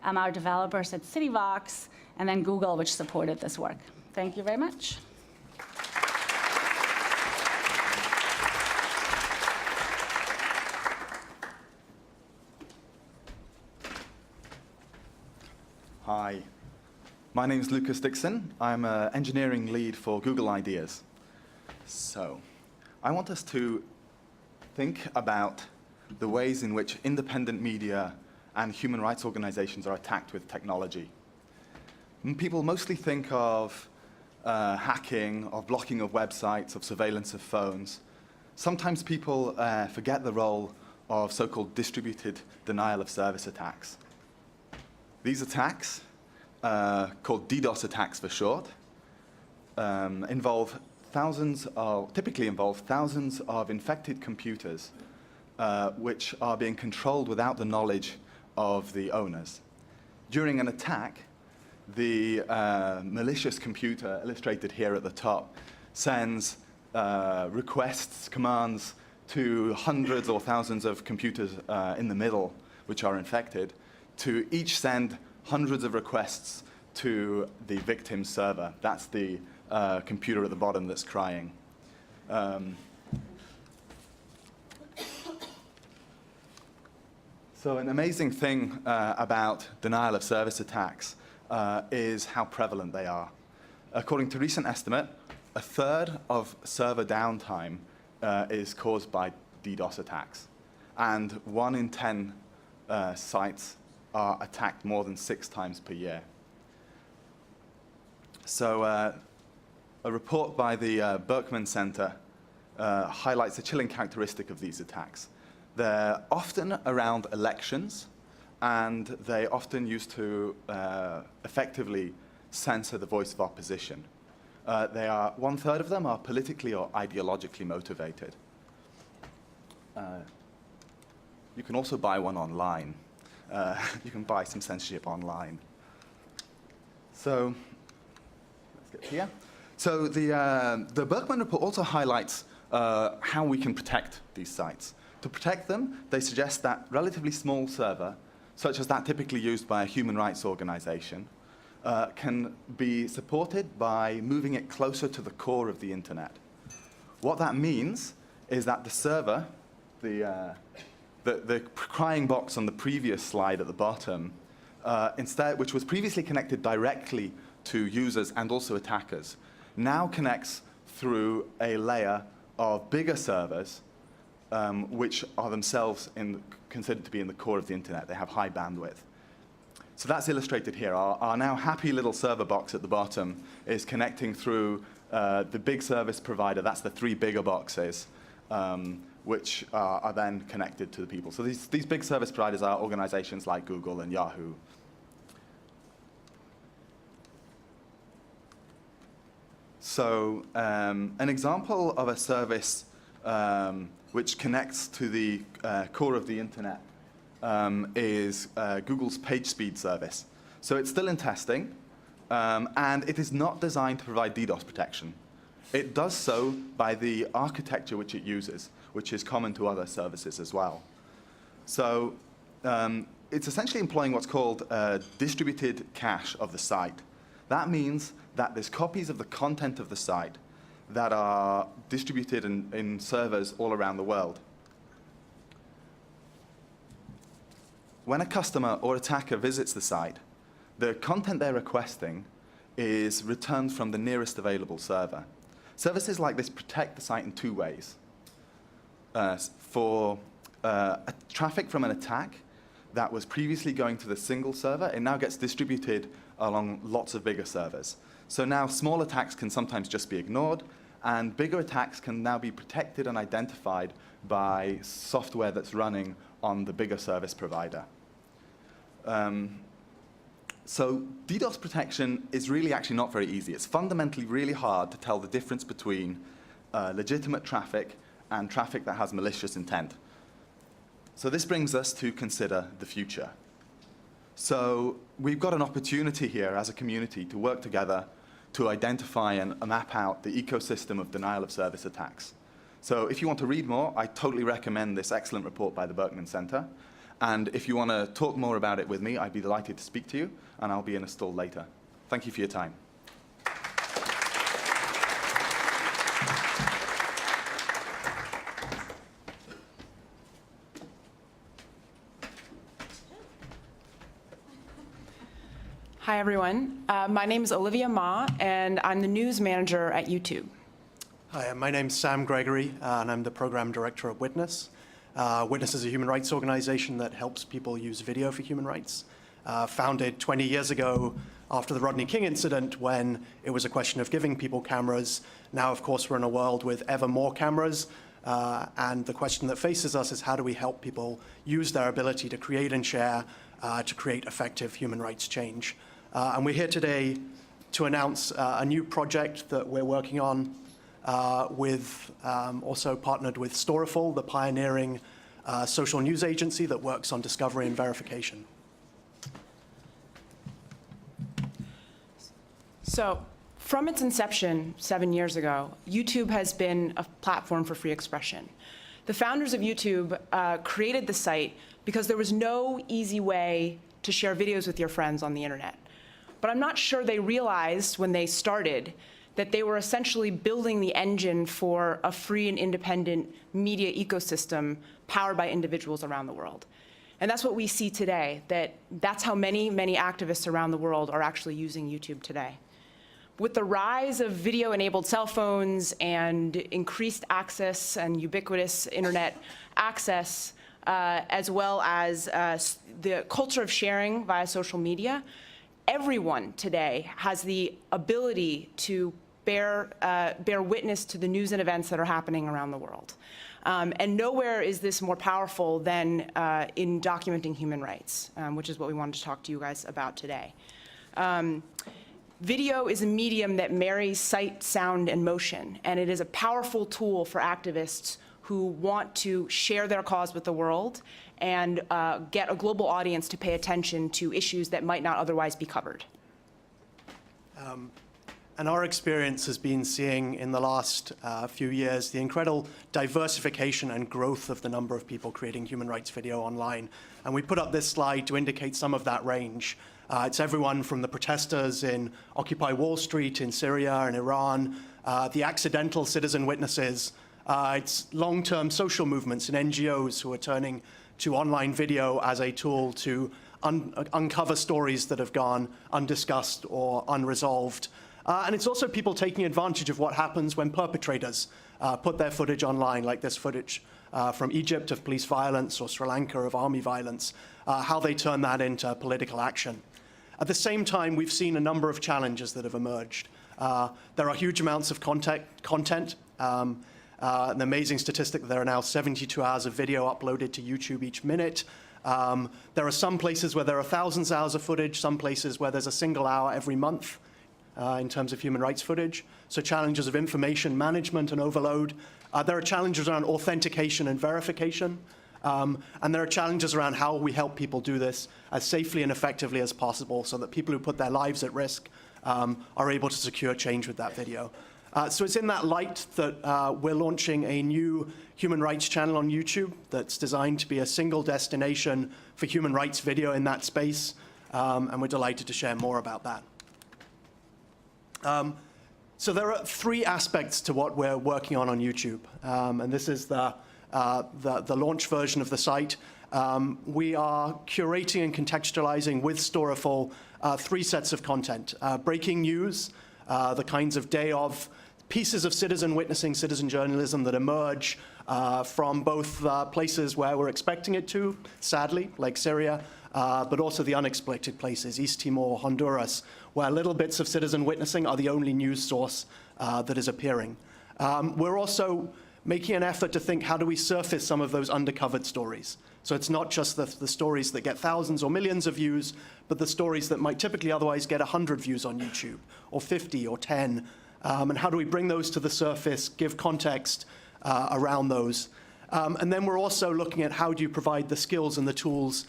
our developers at CityVox, and then Google, which supported this work. Thank you very much. Hi, my name is Lucas Dixon. I'm an engineering lead for Google Ideas. So, I want us to think about the ways in which independent media and human rights organizations are attacked with technology. People mostly think of hacking, of blocking of websites, of surveillance of phones. Sometimes people forget the role of so-called distributed denial of service attacks. These attacks, called DDoS attacks for short, typically involve thousands of infected computers which are being controlled without the knowledge of the owners. During an attack, the malicious computer, illustrated here at the top, sends requests, commands to hundreds or thousands of computers in the middle, which are infected, to each send hundreds of requests to the victim server. That's the computer at the bottom that's crying. So an amazing thing about denial of service attacks is how prevalent they are. According to recent estimate, a third of server downtime is caused by DDoS attacks, and 1 in 10 sites are attacked more than 6 times per year. So a report by the Berkman Center highlights a chilling characteristic of these attacks. They're often around elections, and they often used to effectively censor the voice of opposition. 1/3 of them are politically or ideologically motivated. You can also buy one online. You can buy some censorship online. So let's get here. So the Berkman report also highlights how we can protect these sites. To protect them, they suggest that relatively small server, such as that typically used by a human rights organization, can be supported by moving it closer to the core of the internet. What that means is that the server, the crying box on the previous slide at the bottom, which was previously connected directly to users and also attackers, now connects through a layer of bigger servers, which are themselves considered to be in the core of the internet. They have high bandwidth. So that's illustrated here. Our now happy little server box at the bottom is connecting through the big service provider. That's the 3 bigger boxes, which are then connected to the people. So these big service providers are organizations like Google and Yahoo. So an example of a service which connects to the core of the internet is Google's PageSpeed service. So it's still in testing, and it is not designed to provide DDoS protection. It does so by the architecture which it uses, which is common to other services as well. So it's essentially employing what's called a distributed cache of the site. That means that there's copies of the content of the site that are distributed in servers all around the world. When a customer or attacker visits the site, the content they're requesting is returned from the nearest available server. Services like this protect the site in 2 ways. For traffic from an attack that was previously going to the single server, it now gets distributed along lots of bigger servers. So now small attacks can sometimes just be ignored, and bigger attacks can now be protected and identified by software that's running on the bigger service provider. So DDoS protection is really actually not very easy. It's fundamentally really hard to tell the difference between legitimate traffic and traffic that has malicious intent. So this brings us to consider the future. So we've got an opportunity here as a community to work together to identify and map out the ecosystem of denial of service attacks. So if you want to read more, I totally recommend this excellent report by the Berkman Center. And if you want to talk more about it with me, I'd be delighted to speak to you, and I'll be in a stall later. Thank you for your time. Hi, everyone. My name is Olivia Ma, and I'm the news manager at YouTube. Hi, my name's Sam Gregory, and I'm the program director at Witness. Witness is a human rights organization that helps people use video for human rights. Founded 20 years ago after the Rodney King incident, when it was a question of giving people cameras. Now, of course, we're in a world with ever more cameras, and the question that faces us is how do we help people use their ability to create and share to create effective human rights change. And we're here today to announce a new project that we're working on also partnered with Storiful, the pioneering social news agency that works on discovery and verification. So from its inception 7 years ago, YouTube has been a platform for free expression. The founders of YouTube created the site because there was no easy way to share videos with your friends on the internet. But I'm not sure they realized when they started that they were essentially building the engine for a free and independent media ecosystem powered by individuals around the world. And that's what we see today, that's how many, many activists around the world are actually using YouTube today. With the rise of video-enabled cell phones and increased access and ubiquitous internet access, as well as the culture of sharing via social media, everyone today has the ability to bear witness to the news and events that are happening around the world. And nowhere is this more powerful than in documenting human rights, which is what we wanted to talk to you guys about today. Video is a medium that marries sight, sound, and motion, and it is a powerful tool for activists who want to share their cause with the world and get a global audience to pay attention to issues that might not otherwise be covered. And our experience has been seeing in the last few years the incredible diversification and growth of the number of people creating human rights video online. And we put up this slide to indicate some of that range. It's everyone from the protesters in Occupy Wall Street in Syria and Iran, the accidental citizen witnesses. It's long-term social movements and NGOs who are turning to online video as a tool to uncover stories that have gone undiscussed or unresolved. And it's also people taking advantage of what happens when perpetrators put their footage online, like this footage from Egypt of police violence or Sri Lanka of army violence, how they turn that into political action. At the same time, we've seen a number of challenges that have emerged. There are huge amounts of content. An amazing statistic that there are now 72 hours of video uploaded to YouTube each minute. There are some places where there are thousands of hours of footage, some places where there's a single hour every month in terms of human rights footage. So challenges of information management and overload. There are challenges around authentication and verification. And there are challenges around how we help people do this as safely and effectively as possible so that people who put their lives at risk are able to secure change with that video. So it's in that light that we're launching a new human rights channel on YouTube that's designed to be a single destination for human rights video in that space. And we're delighted to share more about that. So there are three aspects to what we're working on YouTube. And this is the launch version of the site. We are curating and contextualizing with Storiful 3 sets of content. Breaking news, the kinds of day of pieces of citizen witnessing, citizen journalism that emerge from both places where we're expecting it to, sadly, like Syria, but also the unexpected places, East Timor, Honduras, where little bits of citizen witnessing are the only news source that is appearing. We're also making an effort to think, how do we surface some of those undercovered stories? So it's not just the stories that get thousands or millions of views, but the stories that might typically otherwise get 100 views on YouTube, or 50 or 10. And how do we bring those to the surface, give context around those? And then we're also looking at how do you provide the skills and the tools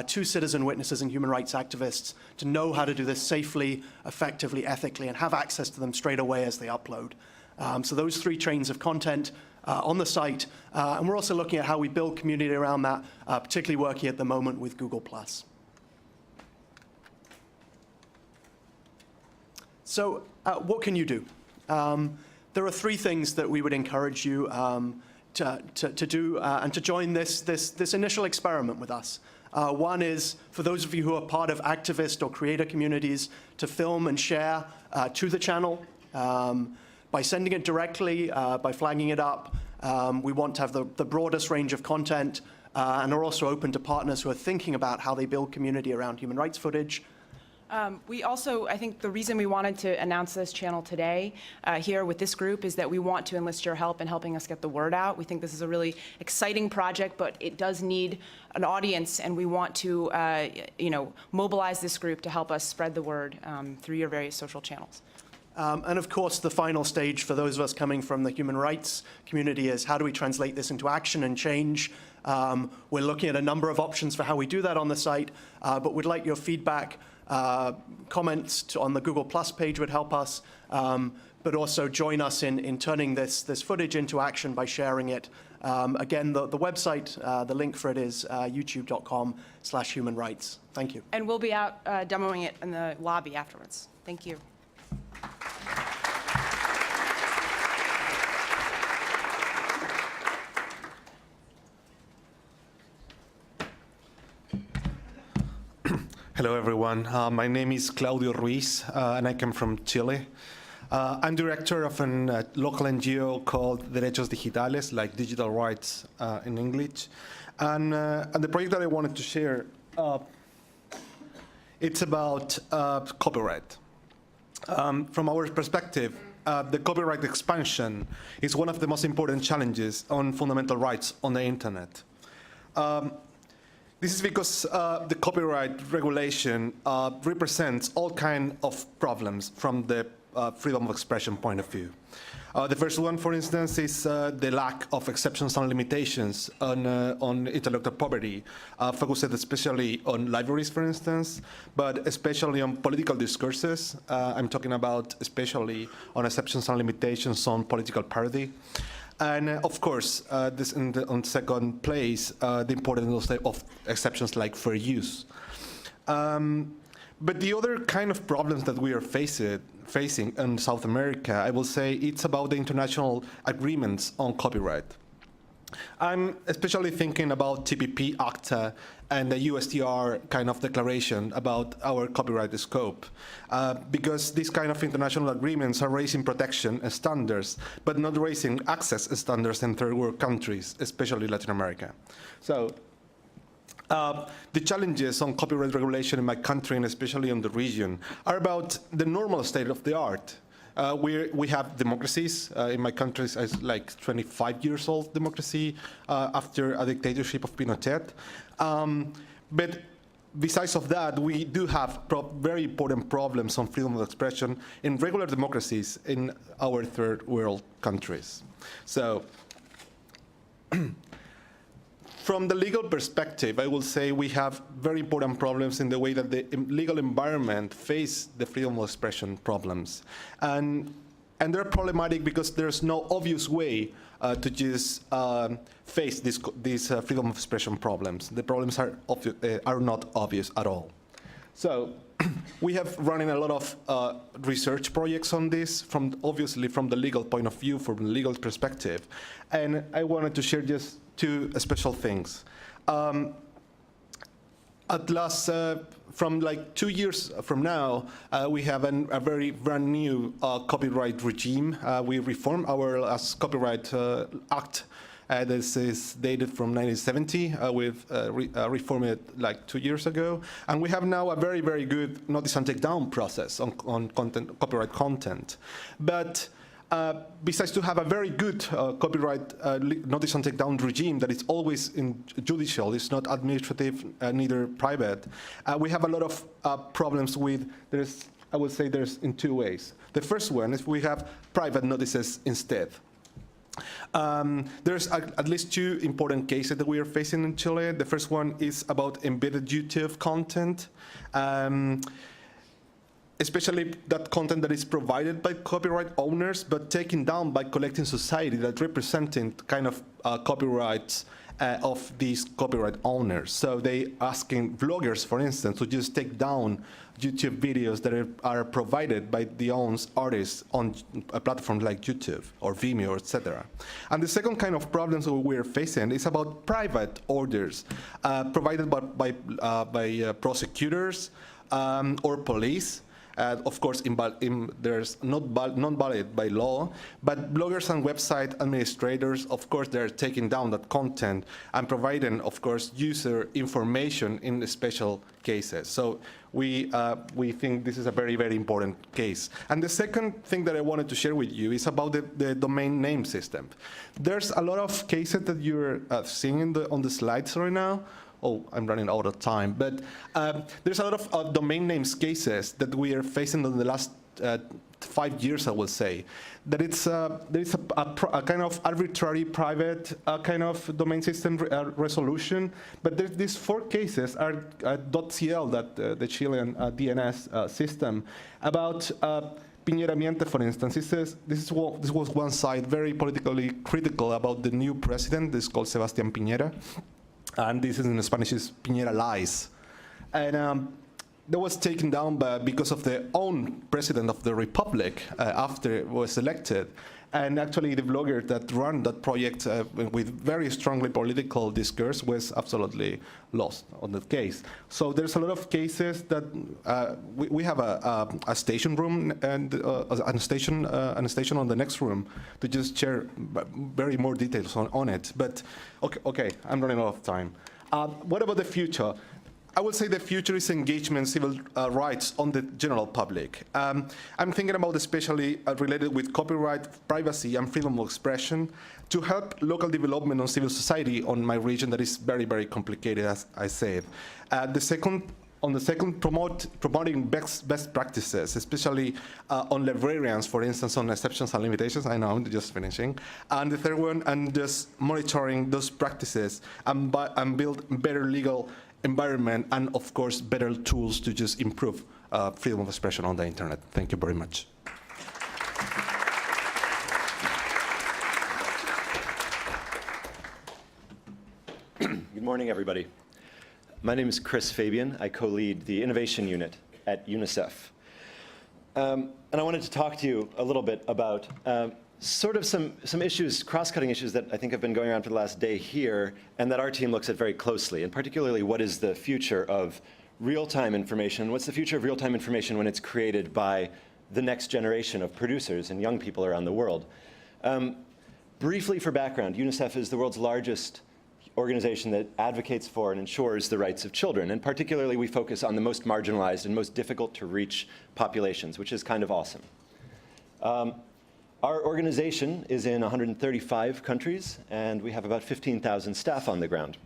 to citizen witnesses and human rights activists to know how to do this safely, effectively, ethically, and have access to them straight away as they upload. So those 3 trains of content on the site. And we're also looking at how we build community around that, particularly working at the moment with Google+. So what can you do? There are 3 things that we would encourage you to do and to join this initial experiment with us. One is, for those of you who are part of activist or creator communities, to film and share to the channel by sending it directly, by flagging it up. We want to have the broadest range of content and are also open to partners who are thinking about how they build community around human rights footage. We also, I think the reason we wanted to announce this channel today here with this group is that we want to enlist your help in helping us get the word out. We think this is a really exciting project, but it does need an audience, and we want to mobilize this group to help us spread the word through your various social channels. And of course, the final stage for those of us coming from the human rights community is how do we translate this into action and change? We're looking at a number of options for how we do that on the site, but we'd like your feedback. Comments on the Google Plus page would help us, but also join us in turning this footage into action by sharing it. Again, the website, the link for it is youtube.com/humanrights. Thank you. And we'll be out demoing it in the lobby afterwards. Thank you. Hello, everyone. My name is Claudio Ruiz, and I come from Chile. I'm director of a local NGO called Derechos Digitales, like digital rights in English. And the project that I wanted to share, it's about copyright. From our perspective, the copyright expansion is one of the most important challenges on fundamental rights on the internet. This is because the copyright regulation represents all kinds of problems from the freedom of expression point of view. The first one, for instance, is the lack of exceptions and limitations on intellectual property, focused especially on libraries, for instance, but especially on political discourses. I'm talking about especially on exceptions and limitations on political parody. And of course, on second place, the importance of exceptions like fair use. But the other kind of problems that we are facing in South America, I will say it's about the international agreements on copyright. I'm especially thinking about TPP, ACTA, and the USTR kind of declaration about our copyright scope, because these kind of international agreements are raising protection standards, but not raising access standards in third world countries, especially Latin America. So the challenges on copyright regulation in my country, and especially in the region, are about the normal state of the art. We have democracies. In my country, it's like 25 years old democracy after a dictatorship of Pinochet. But besides of that, we do have very important problems on freedom of expression in regular democracies in our third world countries. So, from the legal perspective, I will say we have very important problems in the way that the legal environment face the freedom of expression problems. And they're problematic because there's no obvious way to just face these freedom of expression problems. The problems are not obvious at all. So we have running a lot of research projects on this, obviously from the legal point of view, from the legal perspective. And I wanted to share just two special things. At last, from like 2 years from now, we have a very brand new copyright regime. We reformed our Copyright Act. This is dated from 1970. We've reformed it like 2 years ago. And we have now a very, very good notice and take down process on copyright content. But besides to have a very good copyright notice and take down regime that is always in judicial, it's not administrative, neither private, we have a lot of problems with, I would say there's in two ways. The first one is we have private notices instead. There's at least two important cases that we are facing in Chile. The first one is about embedded YouTube content. Especially that content that is provided by copyright owners, but taken down by collecting society that representing kind of copyrights of these copyright owners. So they asking vloggers, for instance, to just take down YouTube videos that are provided by the own artists on a platform like YouTube or Vimeo, etc. And the second kind of problems that we're facing is about private orders provided by prosecutors or police. Of course, there's non-valid by law, but bloggers and website administrators, of course, they're taking down that content and providing, of course, user information in special cases. So we think this is a very, very important case. And the second thing that I wanted to share with you is about the domain name system. There's a lot of cases that you're seeing on the slides right now. Oh, I'm running out of time. But there's a lot of domain names cases that we are facing in the last 5 years, I will say. That there is a kind of arbitrary private kind of domain system resolution. But these 4 cases are .cl, that the Chilean DNS system, about Piñera Miente, for instance. This was one side very politically critical about the new president. This is called Sebastián Piñera. And this is in Spanish is Piñera Lies. And that was taken down because of the own president of the Republic after it was elected. And actually the blogger that ran that project with very strongly political discourse was absolutely lost on that case. So there's a lot of cases that we have a station room and a station on the next room to just share very more details on it. But okay, I'm running out of time. What about the future? I would say the future is engagement civil rights on the general public. I'm thinking about especially related with copyright, privacy, and freedom of expression to help local development on civil society on my region that is very, very complicated, as I said. The second On the second, promoting best practices, especially on librarians, for instance, on exceptions and limitations. I know, I'm just finishing. And the third one, and just monitoring those practices and build better legal environment and, of course, better tools to just improve freedom of expression on the internet. Thank you very much. Good morning, everybody. My name is Chris Fabian. I co-lead the innovation unit at UNICEF. And I wanted to talk to you a little bit about sort of some issues, cross-cutting issues that I think have been going around for the last day here and that our team looks at very closely, and particularly what is the future of real-time information? What's the future of real-time information when it's created by the next generation of producers and young people around the world? Briefly for background, UNICEF is the world's largest organization that advocates for and ensures the rights of children. And particularly, we focus on the most marginalized and most difficult to reach populations, which is kind of awesome. Our organization is in 135 countries, and we have about 15,000 staff on the ground.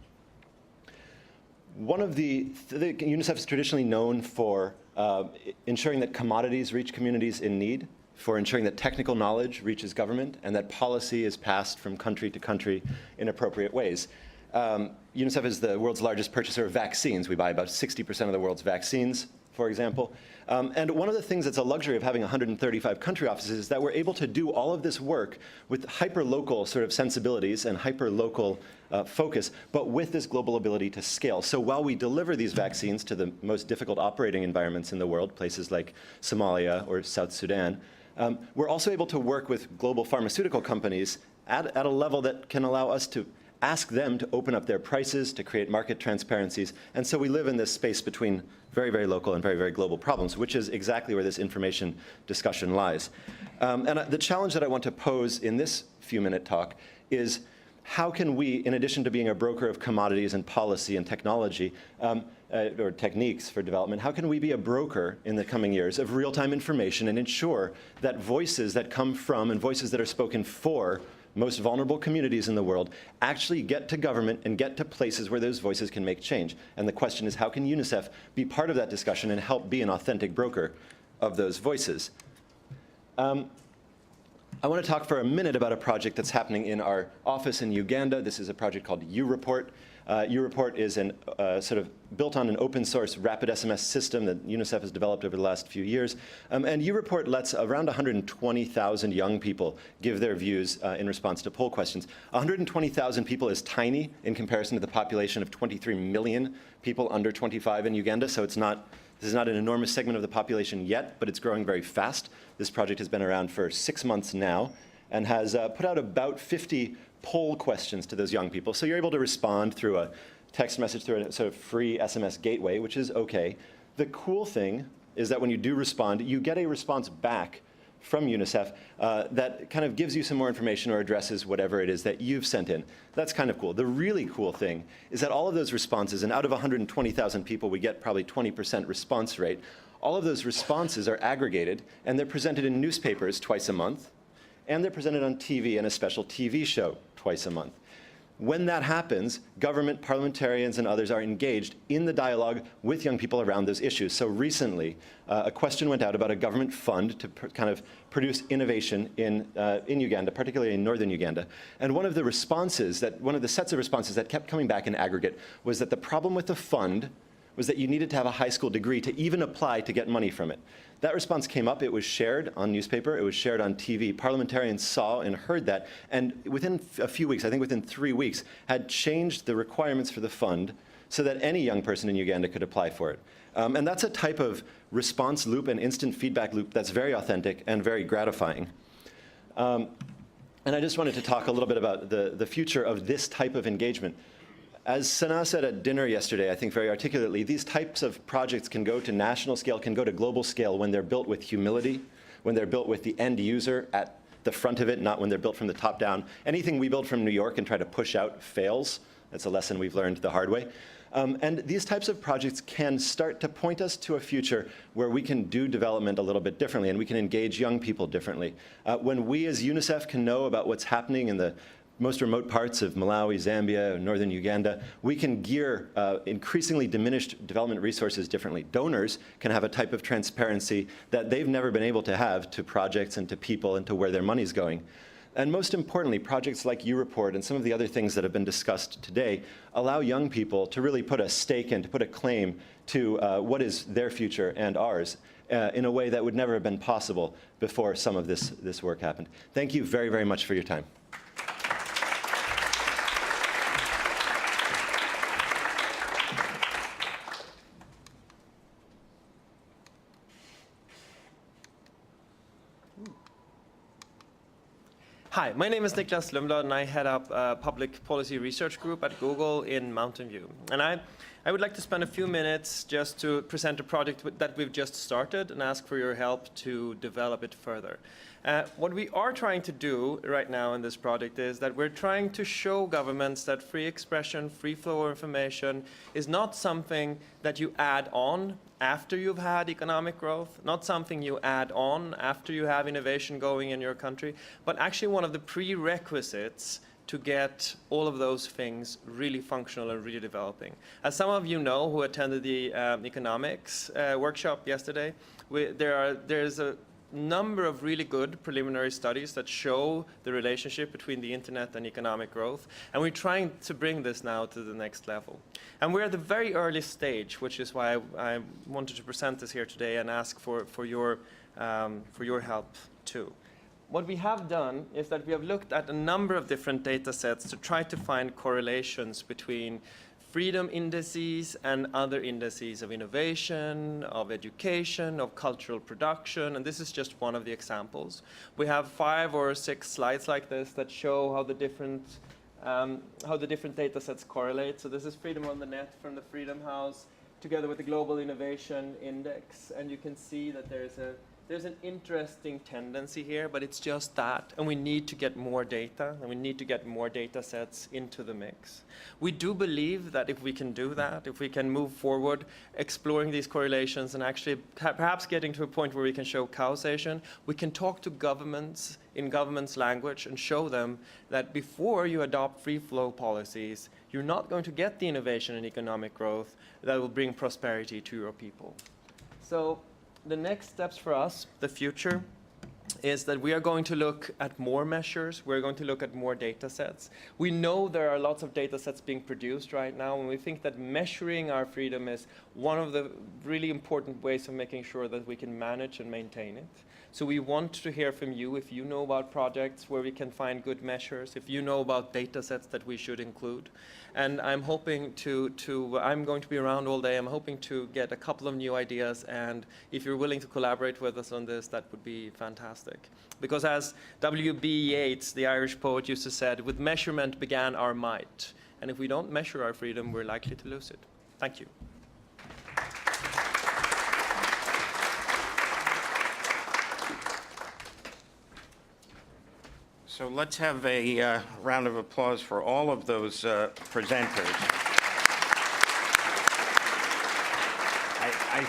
One of UNICEF is traditionally known for ensuring that commodities reach communities in need, for ensuring that technical knowledge reaches government, and that policy is passed from country to country in appropriate ways. UNICEF is the world's largest purchaser of vaccines. We buy about 60% of the world's vaccines, for example. And one of the things that's a luxury of having 135 country offices is that we're able to do all of this work with hyper-local sort of sensibilities and hyper-local focus, but with this global ability to scale. So while we deliver these vaccines to the most difficult operating environments in the world, places like Somalia or South Sudan, we're also able to work with global pharmaceutical companies at a level that can allow us to ask them to open up their prices, to create market transparencies. And so we live in this space between very, very local and very, very global problems, which is exactly where this information discussion lies. And the challenge that I want to pose in this few-minute talk is how can we, in addition to being a broker of commodities and policy and technology, or techniques for development, how can we be a broker in the coming years of real-time information and ensure that voices that come from and voices that are spoken for most vulnerable communities in the world actually get to government and get to places where those voices can make change? And the question is, how can UNICEF be part of that discussion and help be an authentic broker of those voices? I want to talk for a minute about a project that's happening in our office in Uganda. This is a project called UReport. UReport is sort of built on an open source rapid SMS system that UNICEF has developed over the last few years. And UReport lets around 120,000 young people give their views in response to poll questions. 120,000 people is tiny in comparison to the population of 23 million people under 25 in Uganda, so this is not an enormous segment of the population yet, but it's growing very fast. This project has been around for 6 months now and has put out about 50 poll questions to those young people. So you're able to respond through a text message, through a sort of free SMS gateway, which is okay. The cool thing is that when you do respond, you get a response back from UNICEF that kind of gives you some more information or addresses whatever it is that you've sent in. That's kind of cool. The really cool thing is that all of those responses, and out of 120,000 people, we get probably 20% response rate. All of those responses are aggregated, and they're presented in newspapers twice a month, and they're presented on TV in a special TV show twice a month. When that happens, government, parliamentarians, and others are engaged in the dialogue with young people around those issues. So recently, a question went out about a government fund to kind of produce innovation in Uganda, particularly in northern Uganda. And one of the sets of responses that kept coming back in aggregate was that the problem with the fund was that you needed to have a high school degree to even apply to get money from it. That response came up, it was shared on newspaper, it was shared on TV. Parliamentarians saw and heard that, and within a few weeks, I think within 3 weeks, had changed the requirements for the fund so that any young person in Uganda could apply for it. And that's a type of response loop and instant feedback loop that's very authentic and very gratifying. And I just wanted to talk a little bit about the future of this type of engagement. As Sana said at dinner yesterday, I think very articulately, these types of projects can go to national scale, can go to global scale when they're built with humility, when they're built with the end user at the front of it, not when they're built from the top down. Anything we build from New York and try to push out fails. That's a lesson we've learned the hard way. And these types of projects can start to point us to a future where we can do development a little bit differently and we can engage young people differently. When we as UNICEF can know about what's happening in the most remote parts of Malawi, Zambia, northern Uganda, we can gear increasingly diminished development resources differently. Donors can have a type of transparency that they've never been able to have to projects and to people and to where their money's going. And most importantly, projects like YouReport and some of the other things that have been discussed today allow young people to really put a stake in, to put a claim to what is their future and ours in a way that would never have been possible before some of this work happened. Thank you very, very much for your time. Hi, my name is Niklas Lumblad, and I head up a public policy research group at Google in Mountain View. And I would like to spend a few minutes just to present a project that we've just started and ask for your help to develop it further. What we are trying to do right now in this project is that we're trying to show governments that free expression, free flow of information is not something that you add on after you've had economic growth, not something you add on after you have innovation going in your country, but actually one of the prerequisites to get all of those things really functional and really developing. As some of you know who attended the economics workshop yesterday, there's a number of really good preliminary studies that show the relationship between the internet and economic growth, and we're trying to bring this now to the next level. And we're at the very early stage, which is why I wanted to present this here today and ask for your help too. What we have done is that we have looked at a number of different data sets to try to find correlations between freedom indices and other indices of innovation, of education, of cultural production, and this is just one of the examples. We have 5 or 6 slides like this that show how the different data sets correlate. So this is Freedom on the Net from the Freedom House, together with the Global Innovation Index, and you can see that there's an interesting tendency here, but it's just that, and we need to get more data, and we need to get more data sets into the mix. We do believe that if we can do that, if we can move forward exploring these correlations and actually perhaps getting to a point where we can show causation, we can talk to governments in government's language and show them that before you adopt free flow policies, you're not going to get the innovation and economic growth that will bring prosperity to your people. So the next steps for us, the future, is that we are going to look at more measures. We're going to look at more data sets. We know there are lots of data sets being produced right now, and we think that measuring our freedom is one of the really important ways of making sure that we can manage and maintain it. So we want to hear from you if you know about projects where we can find good measures, if you know about data sets that we should include. And I'm hoping I'm going to be around all day. I'm hoping to get a couple of new ideas, and if you're willing to collaborate with us on this, that would be fantastic. Because as W.B. Yeats, the Irish poet, used to say, with measurement began our might. And if we don't measure our freedom, we're likely to lose it. Thank you. So let's have a round of applause for all of those presenters. I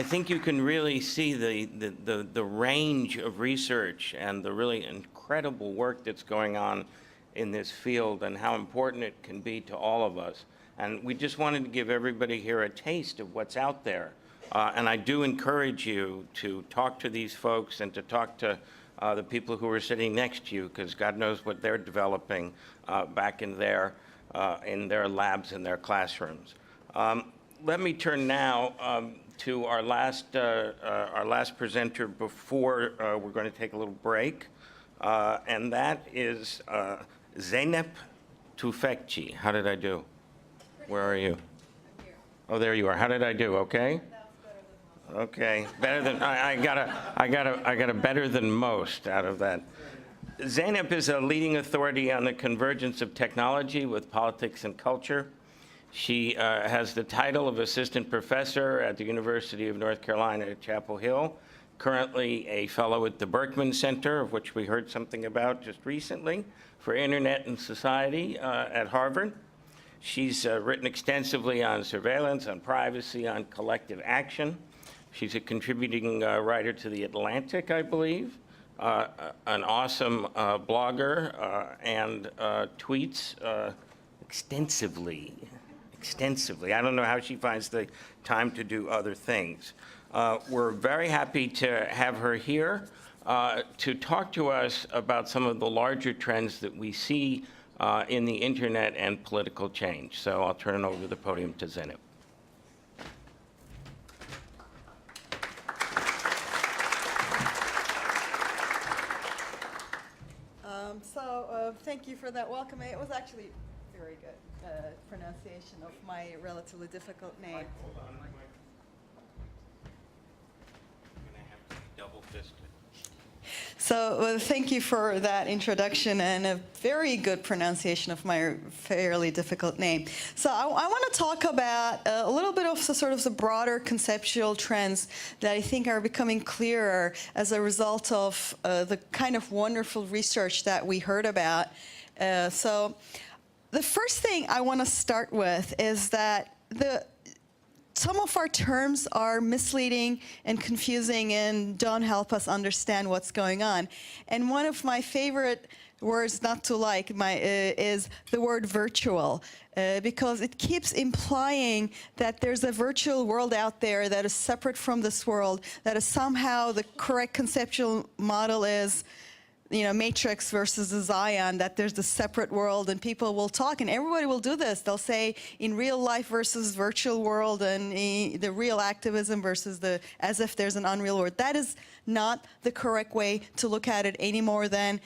think you can really see the range of research and the really incredible work that's going on in this field and how important it can be to all of us. And we just wanted to give everybody here a taste of what's out there. And I do encourage you to talk to these folks and to talk to the people who are sitting next to you, because God knows what they're developing back in their labs, in their classrooms. Let me turn now to our last presenter before we're going to take a little break, and that is Zeynep Tufekci. How did I do? Where are you? Oh, there you are. How did I do? Okay. Okay, better than I got a better than most out of that. Zeynep is a leading authority on the convergence of technology with politics and culture. She has the title of assistant professor at the University of North Carolina at Chapel Hill, currently a fellow at the Berkman Center, of which we heard something about just recently, for Internet and Society at Harvard. She's written extensively on surveillance, on privacy, on collective action. She's a contributing writer to The Atlantic, I believe, an awesome blogger and tweets extensively. I don't know how she finds the time to do other things. We're very happy to have her here to talk to us about some of the larger trends that we see in the internet and political change. So I'll turn it over to the podium to Zeynep. Thank you for that welcome. It was actually very good pronunciation of my relatively difficult name. Hold on, Mike. I'm going to have to be double-fisted. So thank you for that introduction and a very good pronunciation of my fairly difficult name. So I want to talk about a little bit of the broader conceptual trends that I think are becoming clearer as a result of the kind of wonderful research that we heard about. So the first thing I want to start with is that some of our terms are misleading and confusing and don't help us understand what's going on. And one of my favorite words not to like is the word virtual, because it keeps implying that there's a virtual world out there that is separate from this world, that is somehow the correct conceptual model is, you know, Matrix versus the Zion, that there's the separate world, and people will talk, and everybody will do this. They'll say in real life versus virtual world, and the real activism versus as if there's an unreal world. That is not the correct way to look at it any more than,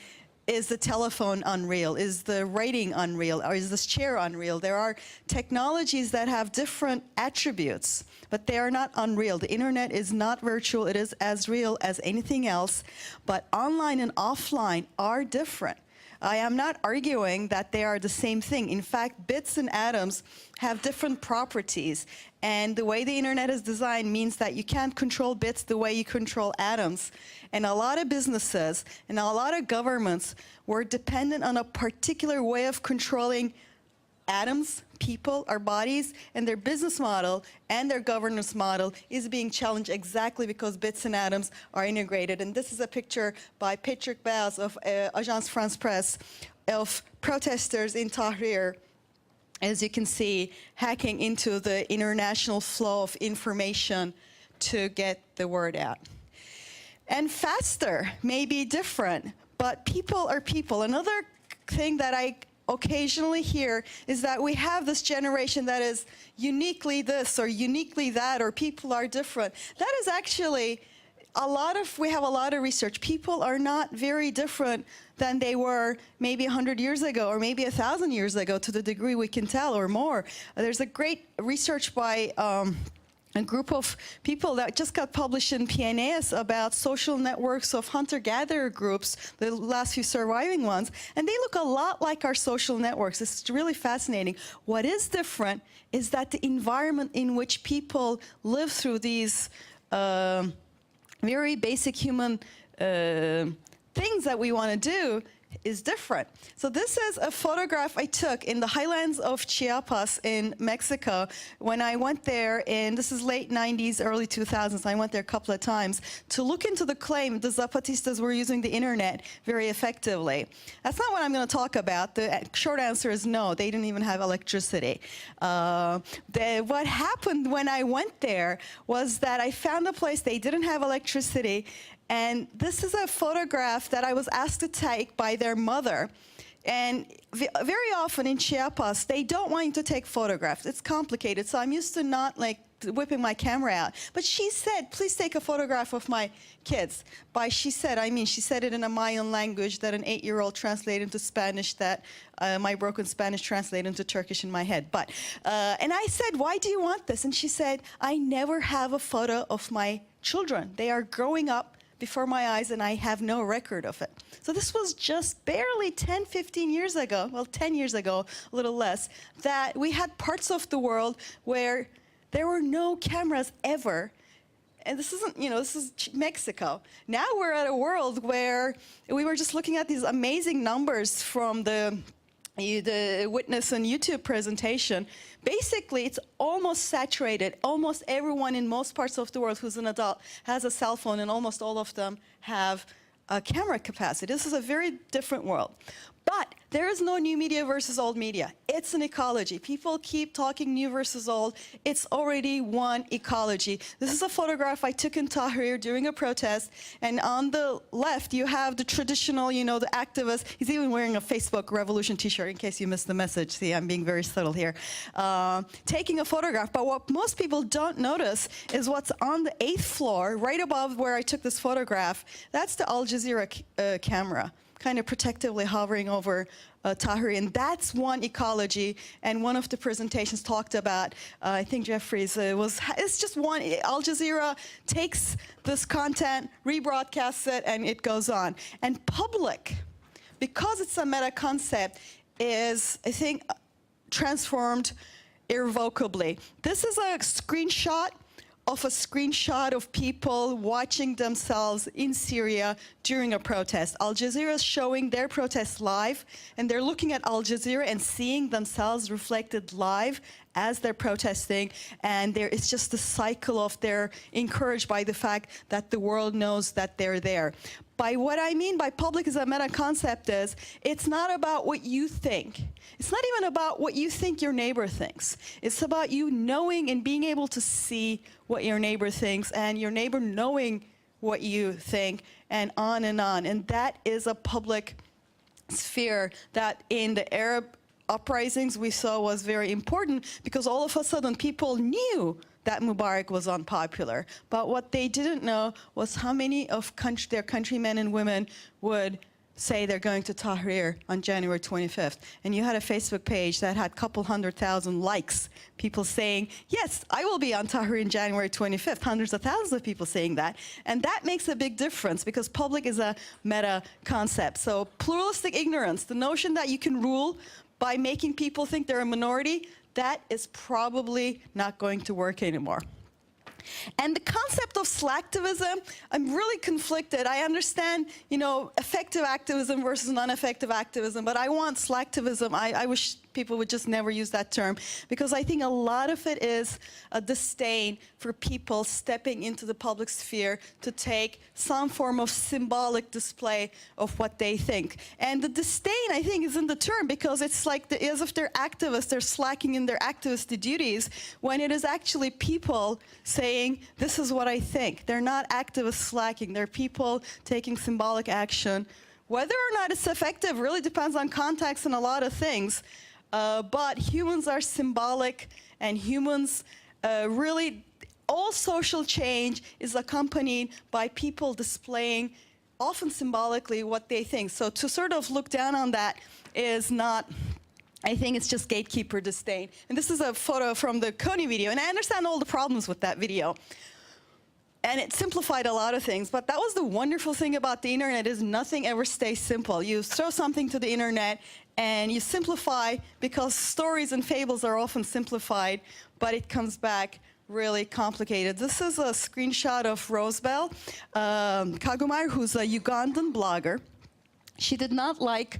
is the telephone unreal? Is the writing unreal? Or is this chair unreal? There are technologies that have different attributes, but they are not unreal. The internet is not virtual. It is as real as anything else. But online and offline are different. I am not arguing that they are the same thing. In fact, bits and atoms have different properties. And the way the internet is designed means that you can't control bits the way you control atoms. And a lot of businesses and a lot of governments were dependent on a particular way of controlling atoms, people, our bodies, and their business model and their governance model is being challenged exactly because bits and atoms are integrated. And this is a picture by Patrick Baz of Agence France-Presse of protesters in Tahrir, as you can see, hacking into the international flow of information to get the word out. And faster may be different, but people are people. Another thing that I occasionally hear is that we have this generation that is uniquely this or uniquely that, or people are different. That is actually we have a lot of research. People are not very different than they were maybe 100 years ago or maybe 1,000 years ago, to the degree we can tell, or more. There's a great research by a group of people that just got published in PNAS about social networks of hunter-gatherer groups, the last few surviving ones, and they look a lot like our social networks. It's really fascinating. What is different is that the environment in which people live through these very basic human things that we want to do is different. So this is a photograph I took in the highlands of Chiapas in Mexico when I went there, and this is late 90s, early 2000s. I went there a couple of times to look into the claim the Zapatistas were using the internet very effectively. That's not what I'm going to talk about. The short answer is no, they didn't even have electricity. What happened when I went there was that I found a place they didn't have electricity. And this is a photograph that I was asked to take by their mother. And very often in Chiapas, they don't want you to take photographs. It's complicated, so I'm used to not like whipping my camera out. But she said, please take a photograph of my kids. By she said, I mean, she said it in a Mayan language that an 8-year-old translated into Spanish, that my broken Spanish translated into Turkish in my head. And I said, why do you want this? And she said, I never have a photo of my children. They are growing up before my eyes, and I have no record of it. So this was just barely 10, 15 years ago, well, 10 years ago, a little less, that we had parts of the world where there were no cameras ever. And this isn't, this is Mexico. Now we're at a world where we were just looking at these amazing numbers from the Witness and YouTube presentation. Basically, it's almost saturated. Almost everyone in most parts of the world who's an adult has a cell phone, and almost all of them have camera capacity. This is a very different world. But there is no new media versus old media. It's an ecology. People keep talking new versus old. It's already one ecology. This is a photograph I took in Tahrir during a protest. And on the left, you have the traditional, you know, the activist. He's even wearing a Facebook Revolution t-shirt in case you missed the message. See, I'm being very subtle here. Taking a photograph. But what most people don't notice is what's on the 8th floor, right above where I took this photograph. That's the Al Jazeera camera, kind of protectively hovering over Tahrir. And that's one ecology. And one of the presentations talked about, I think Jeffrey's, it's just one. Al Jazeera takes this content, rebroadcasts it, and it goes on. And public, because it's a meta concept, is, I think, transformed irrevocably. This is a screenshot of people watching themselves in Syria during a protest. Al Jazeera is showing their protest live, and they're looking at Al Jazeera and seeing themselves reflected live as they're protesting, and it's just the cycle of they're encouraged by the fact that the world knows that they're there. By what I mean by public as a meta concept is, it's not about what you think. It's not even about what you think your neighbor thinks. It's about you knowing and being able to see what your neighbor thinks, and your neighbor knowing what you think, and on and on. And that is a public sphere that in the Arab uprisings we saw was very important, because all of a sudden people knew that Mubarak was unpopular. But what they didn't know was how many of their countrymen and women would say they're going to Tahrir on January 25th. And you had a Facebook page that had a couple 100,000 likes, people saying, yes, I will be on Tahrir on January 25th, hundreds of thousands of people saying that. And that makes a big difference, because public is a meta concept. So pluralistic ignorance, the notion that you can rule by making people think they're a minority, that is probably not going to work anymore. And the concept of slacktivism, I'm really conflicted. I understand, you know, effective activism versus non-effective activism, but I want slacktivism. I wish people would just never use that term, because I think a lot of it is a disdain for people stepping into the public sphere to take some form of symbolic display of what they think. And the disdain, I think, is in the term, because it's like as if they're activists, they're slacking in their activist duties, when it is actually people saying, this is what I think. They're not activists slacking. They're people taking symbolic action. Whether or not it's effective really depends on context and a lot of things. But humans are symbolic, and humans really, all social change is accompanied by people displaying, often symbolically, what they think. So to sort of look down on that is not, I think it's just gatekeeper disdain. And this is a photo from the Coney video, and I understand all the problems with that video. And it simplified a lot of things, but that was the wonderful thing about the internet, is nothing ever stays simple. You throw something to the internet and you simplify, because stories and fables are often simplified, but it comes back really complicated. This is a screenshot of Rosebel Kagumar, who's a Ugandan blogger. She did not like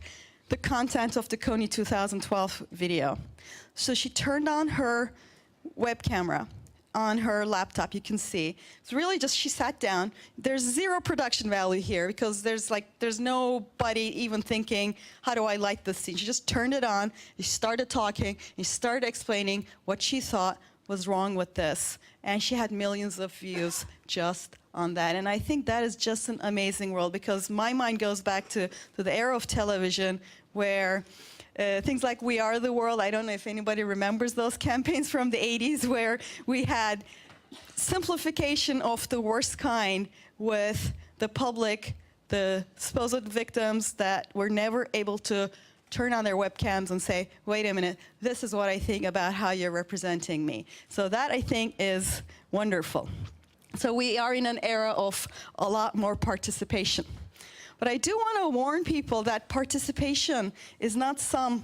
the content of the Coney 2012 video. So she turned on her web camera on her laptop. You can see it's really just, she sat down. There's zero production value here, because there's nobody even thinking, how do I light this scene? She just turned it on, she started talking, she started explaining what she thought was wrong with this, and she had millions of views just on that. And I think that is just an amazing world, because my mind goes back to the era of television, where things like We Are the World, I don't know if anybody remembers those campaigns from the 80s, where we had simplification of the worst kind with the public, the supposed victims that were never able to turn on their webcams and say, wait a minute, this is what I think about how you're representing me. So that, I think, is wonderful. So we are in an era of a lot more participation. But I do want to warn people that participation is not some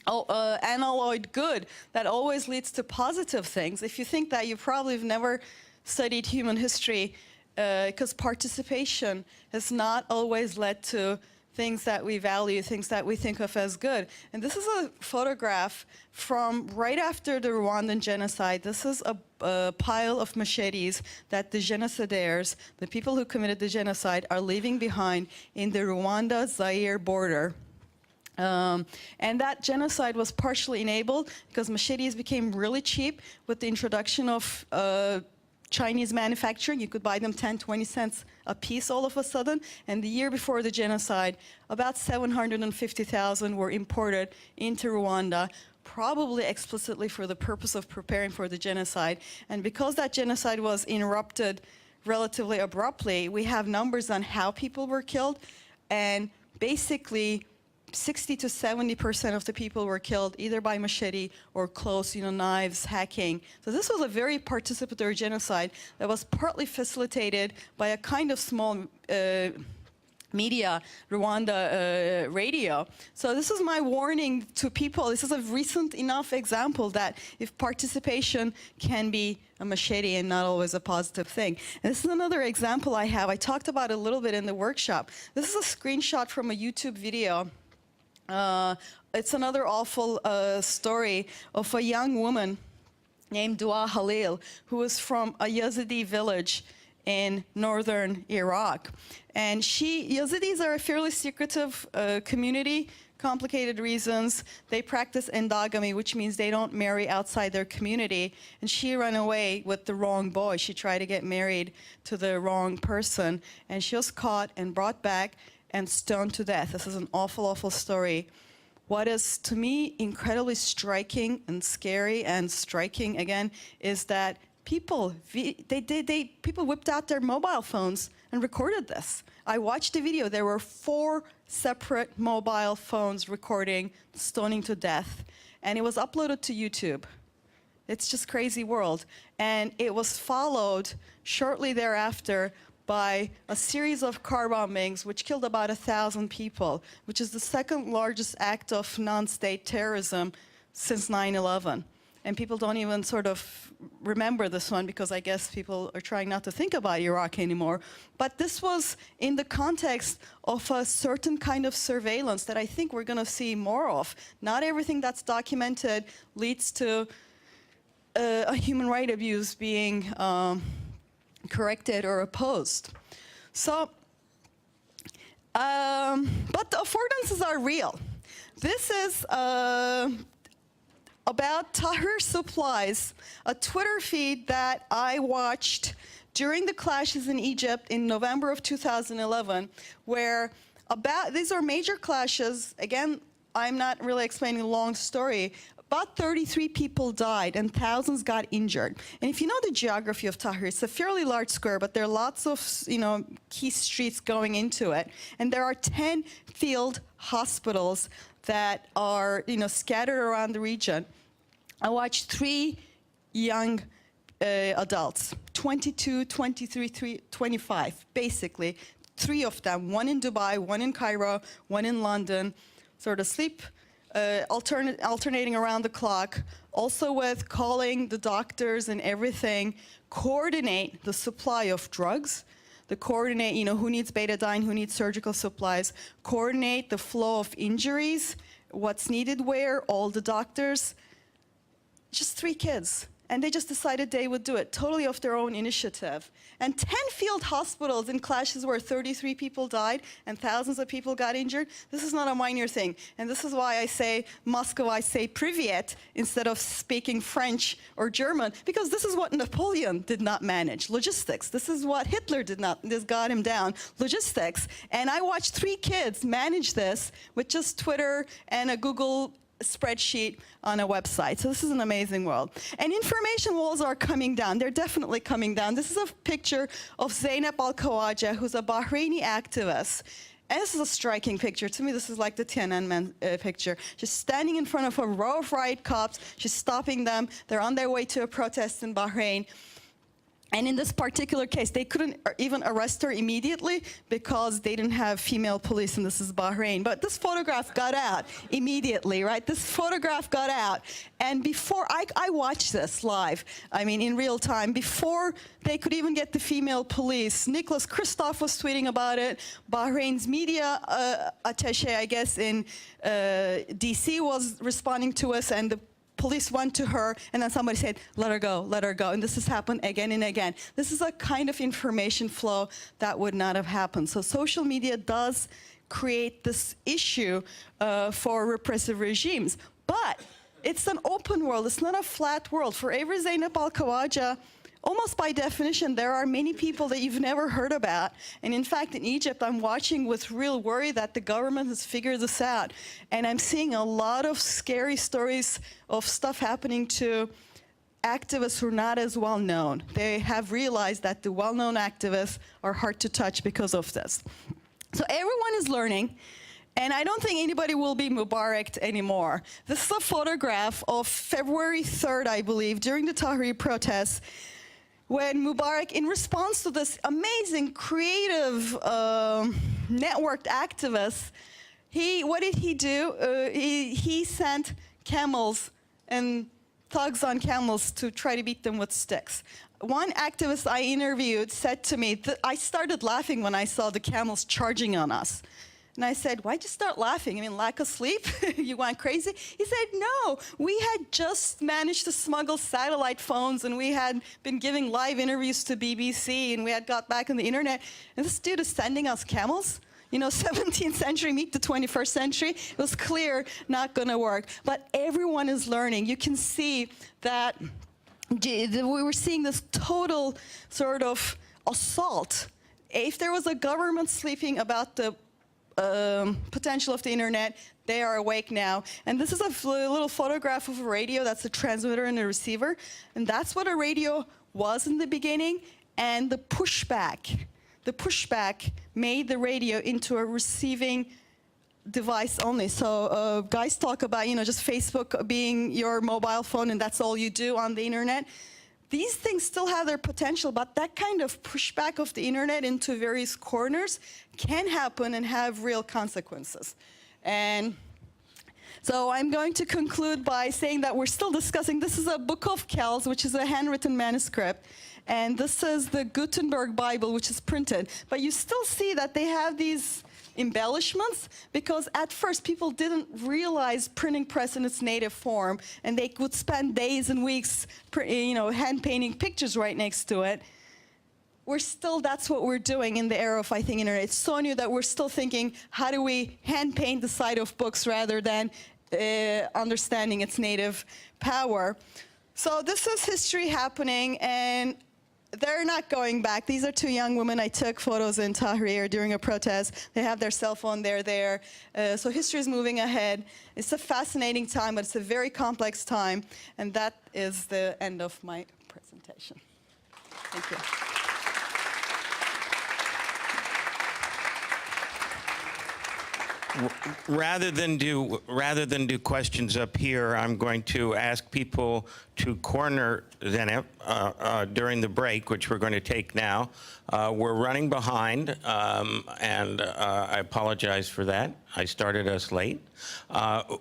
unalloyed good that always leads to positive things. If you think that, you probably have never studied human history, because participation has not always led to things that we value, things that we think of as good. And this is a photograph from right after the Rwandan genocide. This is a pile of machetes that the genocidaires, the people who committed the genocide, are leaving behind in the Rwanda-Zaire border. And that genocide was partially enabled because machetes became really cheap with the introduction of Chinese manufacturing. You could buy them 10, 20 cents a piece all of a sudden. And the year before the genocide, about 750,000 were imported into Rwanda, probably explicitly for the purpose of preparing for the genocide. And because that genocide was interrupted relatively abruptly, we have numbers on how people were killed. And basically, 60 to 70% of the people were killed either by machete or close, knives, hacking. So this was a very participatory genocide that was partly facilitated by a kind of small media, Rwanda radio. So this is my warning to people. This is a recent enough example that if participation can be a machete and not always a positive thing. And this is another example I have. I talked about it a little bit in the workshop. This is a screenshot from a YouTube video. It's another awful story of a young woman named Dua Halil, who was from a Yazidi village in northern Iraq. And Yazidis are a fairly secretive community, complicated reasons. They practice endogamy, which means they don't marry outside their community. And she ran away with the wrong boy. She tried to get married to the wrong person. And she was caught and brought back and stoned to death. This is an awful, awful story. What is, to me, incredibly striking and scary and striking, again, is that people whipped out their mobile phones and recorded this. I watched the video. There were 4 separate mobile phones recording stoning to death, and it was uploaded to YouTube. It's just crazy world. And it was followed shortly thereafter by a series of car bombings, which killed about 1,000 people, which is the second largest act of non-state terrorism since 9/11. And people don't even sort of remember this one because I guess people are trying not to think about Iraq anymore. But this was in the context of a certain kind of surveillance that I think we're going to see more of. Not everything that's documented leads to a human right abuse being corrected or opposed. So, but the affordances are real. This is about Tahrir Supplies, a Twitter feed that I watched during the clashes in Egypt in November of 2011, where these are major clashes. Again, I'm not really explaining a long story. About 33 people died and thousands got injured. And if you know the geography of Tahrir, it's a fairly large square, but there are lots of key streets going into it. And there are 10 field hospitals that are scattered around the region. I watched 3 young adults, 22, 23, 25, basically. 3 of them, one in Dubai, one in Cairo, one in London, sort of sleep alternating around the clock, also with calling the doctors and everything, coordinate the supply of drugs, coordinate, who needs betadine, who needs surgical supplies, coordinate the flow of injuries, what's needed where, all the doctors. Just 3 kids. And they just decided they would do it, totally of their own initiative. And 10 field hospitals in clashes where 33 people died and thousands of people got injured. This is not a minor thing. And this is why I say Moscow, I say Privyet instead of speaking French or German, because this is what Napoleon did not manage, logistics. This is what Hitler did not, this got him down, logistics. And I watched 3 kids manage this with just Twitter and a Google spreadsheet on a website. So this is an amazing world. And information walls are coming down. They're definitely coming down. This is a picture of Zainab Al-Khawaja, who's a Bahraini activist. And this is a striking picture. To me, this is like the Tiananmen picture. She's standing in front of a row of riot cops. She's stopping them. They're on their way to a protest in Bahrain. And in this particular case, they couldn't even arrest her immediately because they didn't have female police, and this is Bahrain. But this photograph got out immediately, right? This photograph got out. And before, I watched this live, I mean, in real time, before they could even get the female police. Nicholas Kristof was tweeting about it. Bahrain's media attaché, I guess, in DC was responding to us, and the police went to her, and then somebody said, let her go, let her go. And this has happened again and again. This is a kind of information flow that would not have happened. So social media does create this issue for repressive regimes. But it's an open world. It's not a flat world. For every Zainab al-Khawaja, almost by definition, there are many people that you've never heard about. And in fact, in Egypt, I'm watching with real worry that the government has figured this out. And I'm seeing a lot of scary stories of stuff happening to activists who are not as well known. They have realized that the well-known activists are hard to touch because of this. So everyone is learning. And I don't think anybody will be Mubarak anymore. This is a photograph of February 3rd, I believe, during the Tahrir protests, when Mubarak, in response to this amazing, creative, networked activist, what did he do? He sent camels and thugs on camels to try to beat them with sticks. One activist I interviewed said to me, I started laughing when I saw the camels charging on us. And I said, why'd you start laughing? I mean, lack of sleep? You went crazy? He said, no, we had just managed to smuggle satellite phones, and we had been giving live interviews to BBC, and we had got back on the internet, and this dude is sending us camels? You know, 17th century meet the 21st century. It was clear not gonna work. But everyone is learning. You can see that we were seeing this total sort of assault. If there was a government sleeping about the potential of the internet, they are awake now. And this is a little photograph of a radio. That's a transmitter and a receiver. And that's what a radio was in the beginning. And the pushback made the radio into a receiving device only. So guys talk about, you know, just Facebook being your mobile phone and that's all you do on the internet. These things still have their potential, but that kind of pushback of the internet into various corners can happen and have real consequences. And so I'm going to conclude by saying that we're still discussing, this is a Book of Kells, which is a handwritten manuscript, and this is the Gutenberg Bible, which is printed. But you still see that they have these embellishments, because at first people didn't realize printing press in its native form, and they would spend days and weeks, you know, hand painting pictures right next to it. That's what we're doing in the era of, I think, internet. It's so new that we're still thinking, how do we hand paint the side of books rather than understanding its native power? So this is history happening, and they're not going back. These are two young women I took photos in Tahrir during a protest. They have their cell phone, they're there. So history is moving ahead. It's a fascinating time, but it's a very complex time. And that is the end of my presentation. Thank you. Rather than do questions up here, I'm going to ask people to corner Zeynep during the break, which we're going to take now. We're running behind, and I apologize for that. I started us late.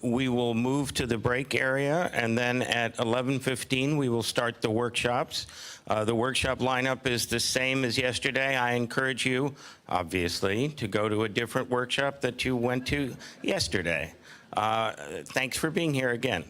We will move to the break area, and then at 11:15 we will start the workshops. The workshop lineup is the same as yesterday. I encourage you, obviously, to go to a different workshop that you went to yesterday. Thanks for being here again.